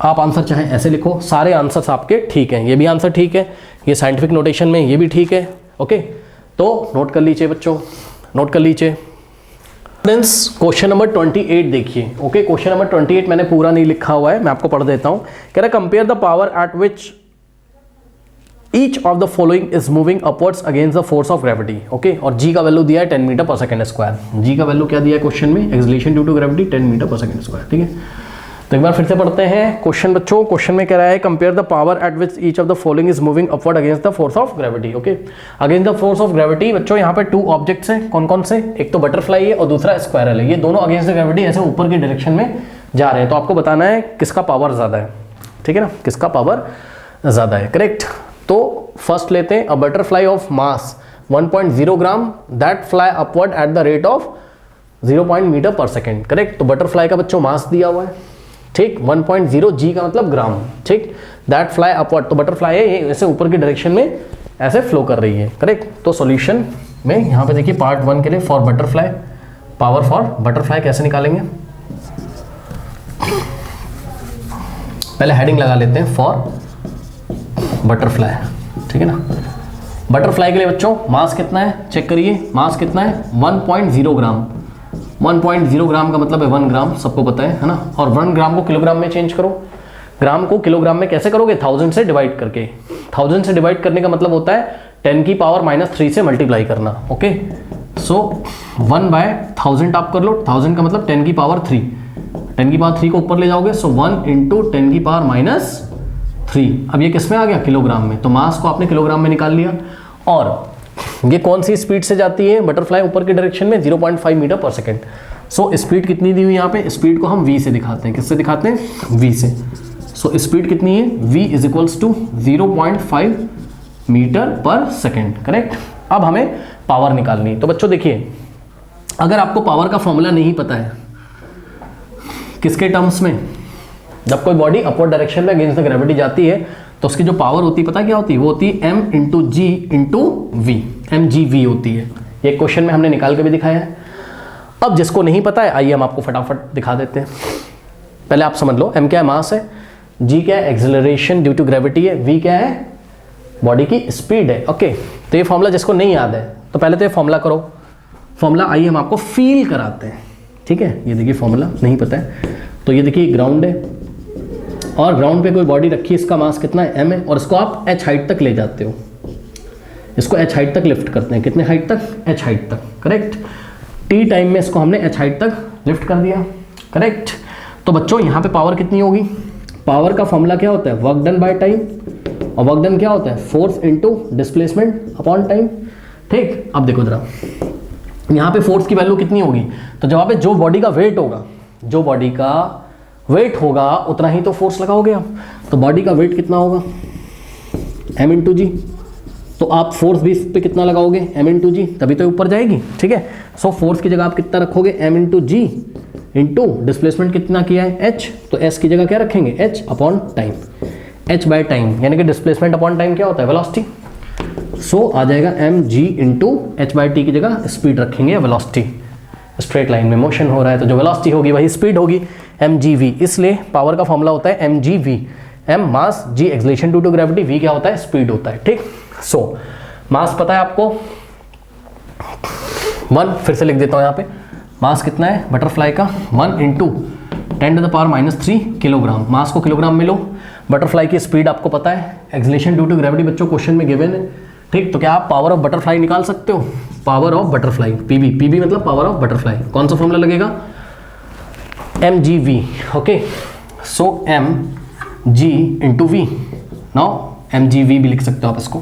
आप आंसर चाहे ऐसे लिखो, सारे आंसर्स आपके ठीक हैं। ये भी आंसर ठीक है, ये साइंटिफिक नोटेशन में ये भी ठीक है। ओके, तो नोट कर लीजिए बच्चों, नोट कर लीजिए। फ्रेंड्स, क्वेश्चन नंबर 28 देखिए। ओके, क्वेश्चन नंबर 28 मैंने पूरा नहीं लिखा हुआ है, मैं आपको पढ़ देता हूँ। कह रहा compare the power eight which each of the following is moving upwards against the force of gravity. Okay, और जी का वैल्यू दिया है 10 मीटर पर सेकंड स्क्वायर। जी का वैल्यू क्या दिया है क्वेश्चन में? Acceleration due to gravity 10 metre per second square. ठीक है, तो एक बार फिर से पढ़ते हैं क्वेश्चन बच्चों। क्वेश्चन में कह रहा है compare the power eight which each of the following is moving upward against the force of gravity. Okay, against the force of gravity बच्चों यहाँ पे 2 ऑब्जेक्ट्स हैं। कौन कौन से? एक तो बटरफ्लाई है और दूसरा स्क्वायरल है। ये दोनों अगेंस्ट द ग्रेविटी ऐसे ऊपर की डायरेक्शन में जा रहे हैं। तो आपको बताना है किसका पावर ज़्यादा है। ठीक है ना, किसका पावर ज़्यादा है। करेक्ट, तो फर्स्ट लेते हैं। A butterfly of mass 1.0 gram that fly upward at the rate of 0 metre per second. Correct, तो बटरफ्लाई का बच्चों मास दिया हुआ है। ठीक, 1.0 जी का मतलब ग्राम। ठीक, दैट फ्लाई अपवर्ड, तो बटरफ्लाई है ये ऐसे ऊपर की डायरेक्शन में ऐसे फ्लो कर रही है। करेक्ट, तो सॉल्यूशन में यहाँ पे देखिए पार्ट 1 के लिए for butterfly, power for butterfly कैसे निकालेंगे? पहले हेडिंग लगा लेते हैं फॉर बटरफ्लाई। ठीक है ना, बटरफ्लाई के लिए बच्चों मास कितना है चेक करिए। मास कितना है? 1.0 ग्राम। 1.0 ग्राम का मतलब है 1 ग्राम, सबको पता है ना। और 1 ग्राम को किलोग्राम में चेंज करो। ग्राम को किलोग्राम में कैसे करोगे? 1000 से डिवाइड करके। 1000 से डिवाइड करने का मतलब होता है 10 की पावर -3 से मल्टीप्लाई करना। ओके, सो 1/1000 आप कर लो। 1000 का मतलब 10 की पावर 3। 10 की पावर 3 को ऊपर ले जाओगे, सो 1 इंटू 10 की पावर -3। अब ये किस में आ गया? किलोग्राम में। तो मास को आपने किलोग्राम में निकाल लिया। और ये कौन सी स्पीड से जाती है बटरफ्लाई? ऊपर की डायरेक्शन में 0.5 metre per second. So speed कितनी दी हुई यहाँ पे? स्पीड को हम v से दिखाते हैं। किससे दिखाते हैं? v से। सो स्पीड कितनी है? v is equals to 0.5 metre per second. Correct, अब हमें पावर निकालनी है। तो बच्चों देखिए, अगर आपको पावर का फॉर्मूला नहीं पता है, किसके टर्म्स में? जब कोई बॉडी अपवर्ड डायरेक्शन में अगेंस्ट द ग्रेविटी जाती है तो उसकी जो पावर होती है पता क्या होती है? वो होती है m into g into v. mgv होती है। ये क्वेश्चन में हमने निकाल के भी दिखाया है। अब जिसको नहीं पता है आइए हम आपको फटाफट दिखा देते हैं। पहले आप समझ लो, m क्या है? मास है। g क्या है? एक्सेलरेशन ड्यू टू ग्रेविटी है। v क्या है? बॉडी की स्पीड है। ओके, तो ये फॉर्मूला जिसको नहीं याद है तो पहले तो ये फॉर्मूला करो। फॉर्मूला आइए हम आपको फील कराते हैं। ठीक है, ये देखिए फॉर्मूला नहीं पता है तो ये देखिए ग्राउंड है और ग्राउंड पे कोई बॉडी रखी है, इसका मास कितना है? m है। और इसको आप h हाइट तक ले जाते हो, इसको h हाइट तक लिफ्ट करते हैं। कितने हाइट तक? h हाइट तक। करेक्ट, t टाइम में इसको हमने h हाइट तक लिफ्ट कर दिया। करेक्ट, तो बच्चों यहाँ पे पावर कितनी होगी? पावर का फॉर्मूला क्या होता है? Work done by time. और वर्क डन क्या होता है? Force into displacement upon time. ठीक, अब देखो जरा यहाँ पे फोर्स की वैल्यू कितनी होगी? तो जवाब है जो बॉडी का वेट होगा, जो बॉडी का वेट होगा उतना ही तो फोर्स लगाओगे आप। तो बॉडी का वेट कितना होगा? m इंटू जी। तो आप फोर्स भी इस पे कितना लगाओगे? m इंटू जी, तभी तो ऊपर जाएगी। ठीक है, सो फोर्स की जगह आप कितना रखोगे? m into g into displacement कितना किया है? h। तो s की जगह क्या रखेंगे? h upon time. h by time यानी कि डिस्प्लेसमेंट अपॉन टाइम क्या होता है? वेलोसिटी। सो आ जाएगा mg into h by T की जगह स्पीड रखेंगे, वेलोसिटी। स्ट्रेट लाइन में मोशन हो रहा है तो जो वेलोसिटी होगी वही स्पीड होगी, mgv। इसलिए पावर का फॉर्मूला होता है mgv, m mass, g acceleration due to gravity, v क्या होता है, स्पीड होता है। ठीक, सो मास पता है आपको 1, फिर से लिख देता हूँ यहाँ पे, मास कितना है बटरफ्लाई का 1 इंटू 10⁻³ किलोग्राम। मास को किलोग्राम में लो। बटरफ्लाई की स्पीड आपको पता है, एक्सेलरेशन ड्यू टू ग्रेविटी बच्चों क्वेश्चन में गिवन है। ठीक, तो क्या आप पावर ऑफ बटरफ्लाई निकाल सकते हो? Power of butterfly PB, PB मतलब पावर ऑफ बटरफ्लाई। कौन सा फॉर्मूला लगेगा? mgv। Okay, so mg into v. Now mgv भी लिख सकते हो आप इसको,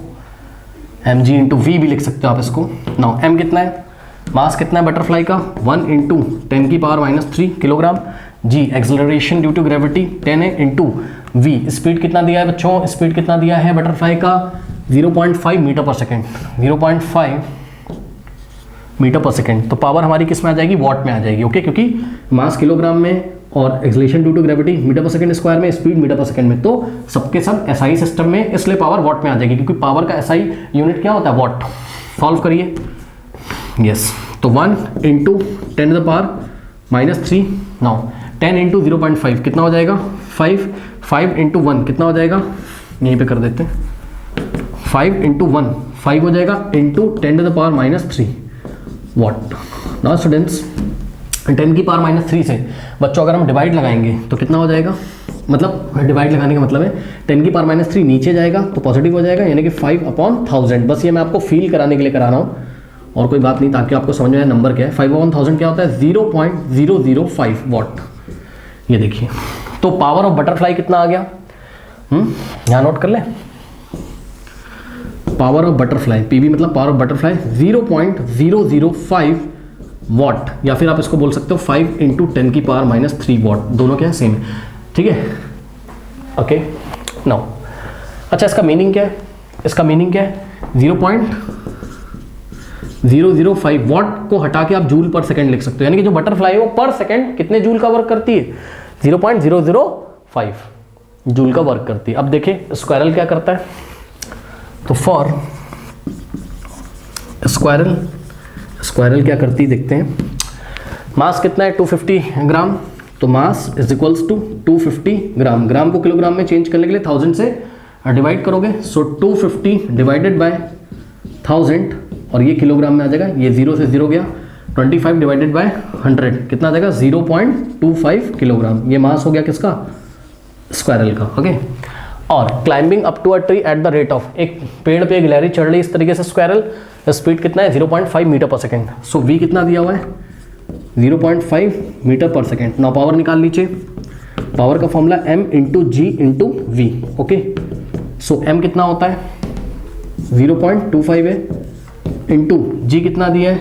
mg इंटू वी भी लिख सकते हो आप इसको। नाउ m कितना है, मास कितना है बटरफ्लाई का 1 into 10⁻³ kilogram, g acceleration due to gravity 10 है, इंटू v स्पीड कितना दिया है बच्चों, स्पीड कितना दिया है बटरफ्लाई का 0.5 metre per second, 0.5 metre per second. तो पावर हमारी किस में आ जाएगी, वॉट में आ जाएगी। ओके, क्योंकि मास किलोग्राम में और acceleration due to gravity metre per second square में, स्पीड मीटर पर सेकेंड में, तो सबके सब एसआई सिस्टम में, इसलिए पावर वॉट में आ जाएगी, क्योंकि पावर का एसआई यूनिट क्या होता है, वॉट। सॉल्व करिए। यस, तो 1 इंटू 10⁻³ नाउ 10 इंटू 0.5 कितना हो जाएगा 5, 5 इंटू 1 कितना हो जाएगा, यहीं पे कर देते हैं, 5 इंटू 1 5 हो जाएगा, इंटू 10⁻³ वॉट। नाउ स्टूडेंट्स 10⁻³ से बच्चों अगर हम डिवाइड लगाएंगे तो कितना हो जाएगा, मतलब डिवाइड लगाने का मतलब है 10⁻³ नीचे जाएगा तो पॉजिटिव हो जाएगा, यानी कि 5/1000। बस ये मैं आपको फील कराने के लिए करा रहा हूँ और कोई बात नहीं, ताकि आपको समझ में आए नंबर क्या है। 5/1000 क्या होता है, 0.005 वॉट। ये देखिए, तो पावर ऑफ बटरफ्लाई कितना आ गया, यहाँ नोट कर ले। पावर ऑफ बटरफ्लाई पीबी मतलब पावर ऑफ बटरफ्लाई 0.005 वॉट, या फिर आप इसको बोल सकते हो 5 इंटू 10⁻³ वॉट। दोनों क्या है, सेम है। ठीक है, ओके। नाउ अच्छा, इसका मीनिंग क्या है, इसका मीनिंग क्या है, 0.005 वॉट को हटा के आप जूल पर सेकंड लिख सकते हो, यानी कि जो बटरफ्लाई है वो पर सेकंड कितने जूल का वर्क करती है, 0.005 जूल का वर्क करती है। अब देखिए स्क्वायरल क्या करता है, तो फॉर स्क्वायरल क्या करती है देखते हैं। मास कितना है 250 ग्राम, तो मास इज इक्वल्स टू 250 ग्राम। ग्राम को किलोग्राम में चेंज करने के लिए 1000 से डिवाइड करोगे, सो 250 डिवाइडेड बाय 1000 और ये किलोग्राम में आ जाएगा, ये 0 से 0 गया, 25 डिवाइडेड बाय 100 कितना आ जाएगा 0.25 किलोग्राम। ये मास हो गया किसका, स्क्वायरल का। ओके, और climbing up to a tree at the rate of, एक पेड़ पे गिलहरी चढ़ रही इस तरीके से स्क्वायरल, स्पीड कितना है 0.5 मीटर पर सेकेंड। सो v कितना दिया हुआ है 0.5 metre per second. Now power निकाल लीजिए, पावर का formula m into g into v. Okay, so m कितना होता है 0.25 है, इंटू g कितना दिया है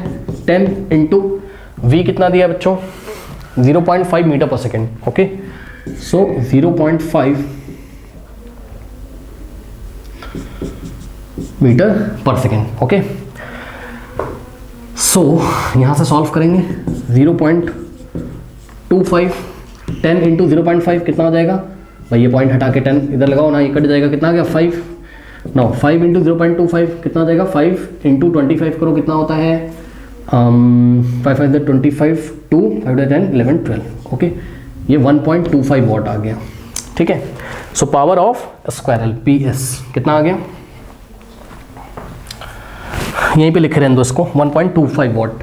10, इंटू v कितना दिया है बच्चों 0.5 मीटर पर सेकेंड। ओके, सो 0.5 मीटर पर सेकेंड। ओके, सो यहाँ से सॉल्व करेंगे, 0.25 10 इंटू 0.5 कितना हो जाएगा भाई, ये पॉइंट हटा के 10 इधर लगाओ ना, ये कट जाएगा, कितना आ गया 5। नाउ 5 इंटू 0.25 कितना हो जाएगा, 5 इंटू 25 करो कितना होता है 5 5 25 2 5 10 11 12। ओके, ये 1.25 वॉट आ गया। ठीक है, so power of squirrel PS कितना आ गया, यहीं पे लिखे रहने दो इसको 1.25 वॉट,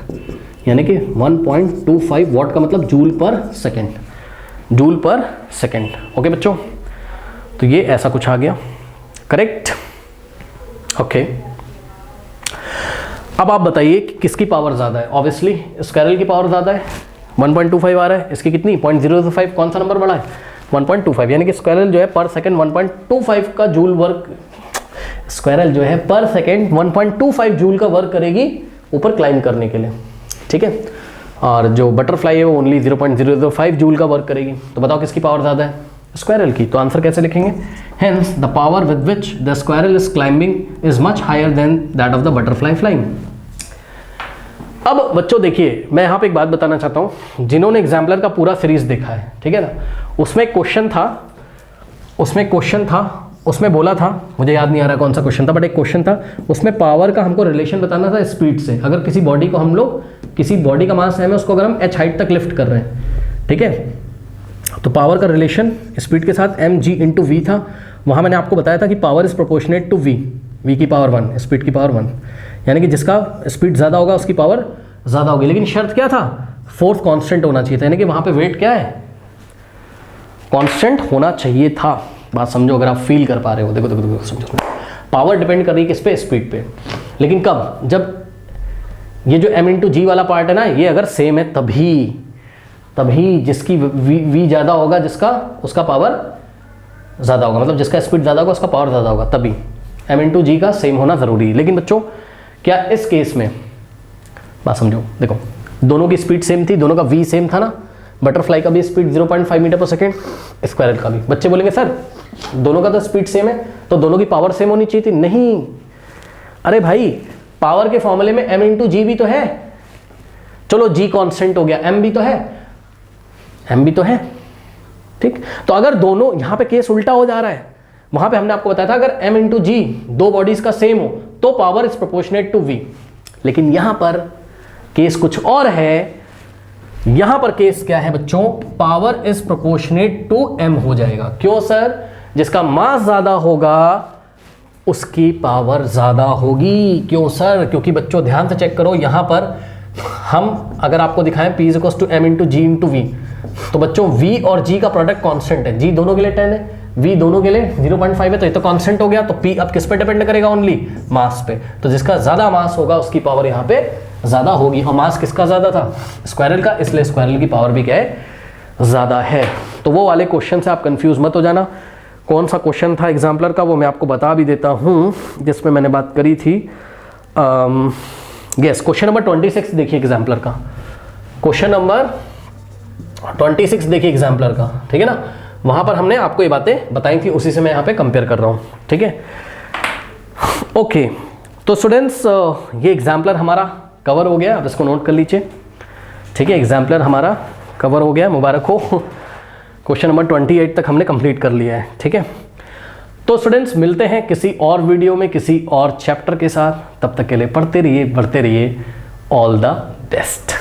यानी कि 1.25 वॉट का मतलब joule per second, joule per second. Okay बच्चों, तो ये ऐसा कुछ आ गया, करेक्ट। ओके, अब आप बताइए कि किसकी पावर ज़्यादा है। ऑब्वियसली स्क्वायरल की पावर ज़्यादा है, 1.25 आ रहा है, इसकी कितनी 0.005, कौन सा नंबर बड़ा है 1.25, यानी कि स्क्वायरल जो है पर सेकेंड 1.25 का जूल वर्क, स्क्वायरल जो है पर सेकेंड 1.25 जूल का वर्क करेगी ऊपर क्लाइंब करने के लिए। ठीक है, और जो बटरफ्लाई है वो ओनली 0.005 जूल का वर्क करेगी। तो बताओ किसकी पावर ज़्यादा है, स्क्वायरल की। तो आंसर कैसे लिखेंगे, hence the power with which the squirrel is climbing is much higher than that of the butterfly flying. अब बच्चों देखिए, मैं यहाँ पे एक बात बताना चाहता हूँ, जिन्होंने एग्जाम्पलर का पूरा सीरीज देखा है, ठीक है ना, उसमें क्वेश्चन था उसमें बोला था, मुझे याद नहीं आ रहा कौन सा क्वेश्चन था, बट एक क्वेश्चन था उसमें पावर का हमको रिलेशन बताना था स्पीड से। अगर किसी बॉडी को हम लोग, किसी बॉडी का मास है उसको अगर हम h हाइट तक लिफ्ट कर रहे हैं, ठीक है, तो पावर का रिलेशन स्पीड के साथ mg इंटू वी था। वहाँ मैंने आपको बताया था कि power is proportionate to v की पावर 1, स्पीड की पावर 1, यानी कि जिसका स्पीड ज़्यादा होगा उसकी पावर ज़्यादा होगी। लेकिन शर्त क्या था, फोर्स कांस्टेंट होना चाहिए था, यानी कि वहाँ पे वेट क्या है, कांस्टेंट होना चाहिए था। बात समझो अगर आप फील कर पा रहे हो। देखो देखो देखो समझो, पावर डिपेंड कर रही है किस पे, स्पीड पे। लेकिन कब, जब ये जो m इंटू जी वाला पार्ट है ना, ये अगर सेम है तभी जिसकी v ज़्यादा होगा, जिसका उसका पावर ज़्यादा होगा, मतलब जिसका स्पीड ज़्यादा होगा उसका पावर ज़्यादा होगा, तभी m इंटू जी का सेम होना ज़रूरी है। लेकिन बच्चों क्या इस केस में, बात समझो, देखो दोनों की स्पीड सेम थी, दोनों का v सेम था ना, बटरफ्लाई का भी speed 0.5 metre per second, squirrel का भी। बच्चे बोलेंगे सर दोनों का तो स्पीड सेम है तो दोनों की पावर सेम होनी चाहिए थी। नहीं, अरे भाई पावर के फॉर्मूले में m इंटू जी भी तो है, चलो g कांस्टेंट हो गया, m भी तो है, ठीक। तो अगर दोनों, यहाँ पे केस उल्टा हो जा रहा है, वहां पे हमने आपको बताया था अगर m इंटू जी दो बॉडीज का सेम हो तो power is proportionate to v। लेकिन यहां पर केस कुछ और है, यहां पर केस क्या है बच्चों, power is proportionate to m हो जाएगा। क्यों सर, जिसका मास ज्यादा होगा उसकी पावर ज्यादा होगी। क्यों सर, क्योंकि बच्चों ध्यान से चेक करो, यहां पर हम अगर आपको दिखाएं p is equal to m into g into v, तो बच्चों v और g का प्रोडक्ट कांस्टेंट है, g दोनों के लिए 10 है, v दोनों के लिए 0.5 है, तो ये तो कांस्टेंट हो गया। तो p अब किस पे डिपेंड करेगा, ओनली मास पे। तो जिसका ज्यादा मास होगा उसकी पावर यहाँ पे ज्यादा होगी, और मास किसका ज्यादा था, स्क्वायरल का, इसलिए स्क्वायरल की पावर भी क्या है, ज्यादा है। तो वो वाले क्वेश्चन से आप कंफ्यूज मत हो जाना। कौन सा क्वेश्चन था एग्जाम्पलर का वो मैं आपको बता भी देता हूँ, जिसमें मैंने बात करी थी। यस, क्वेश्चन नंबर 26 देखिए एग्जाम्पलर का, क्वेश्चन नंबर 26 देखिए एग्जाम्पलर का, ठीक है ना। वहां पर हमने आपको ये बातें बताई थी, उसी से मैं यहाँ पे कंपेयर कर रहा हूँ, ठीक है। ओके, तो स्टूडेंट्स ये एग्जाम्पलर हमारा कवर हो गया, अब इसको नोट कर लीजिए, ठीक है। एग्जाम्पलर हमारा कवर हो गया, मुबारक हो। क्वेश्चन नंबर 28 तक हमने कंप्लीट कर लिया है, ठीक है। तो स्टूडेंट्स मिलते हैं किसी और वीडियो में किसी और चैप्टर के साथ, तब तक के लिए पढ़ते रहिए, बढ़ते रहिए। All the best.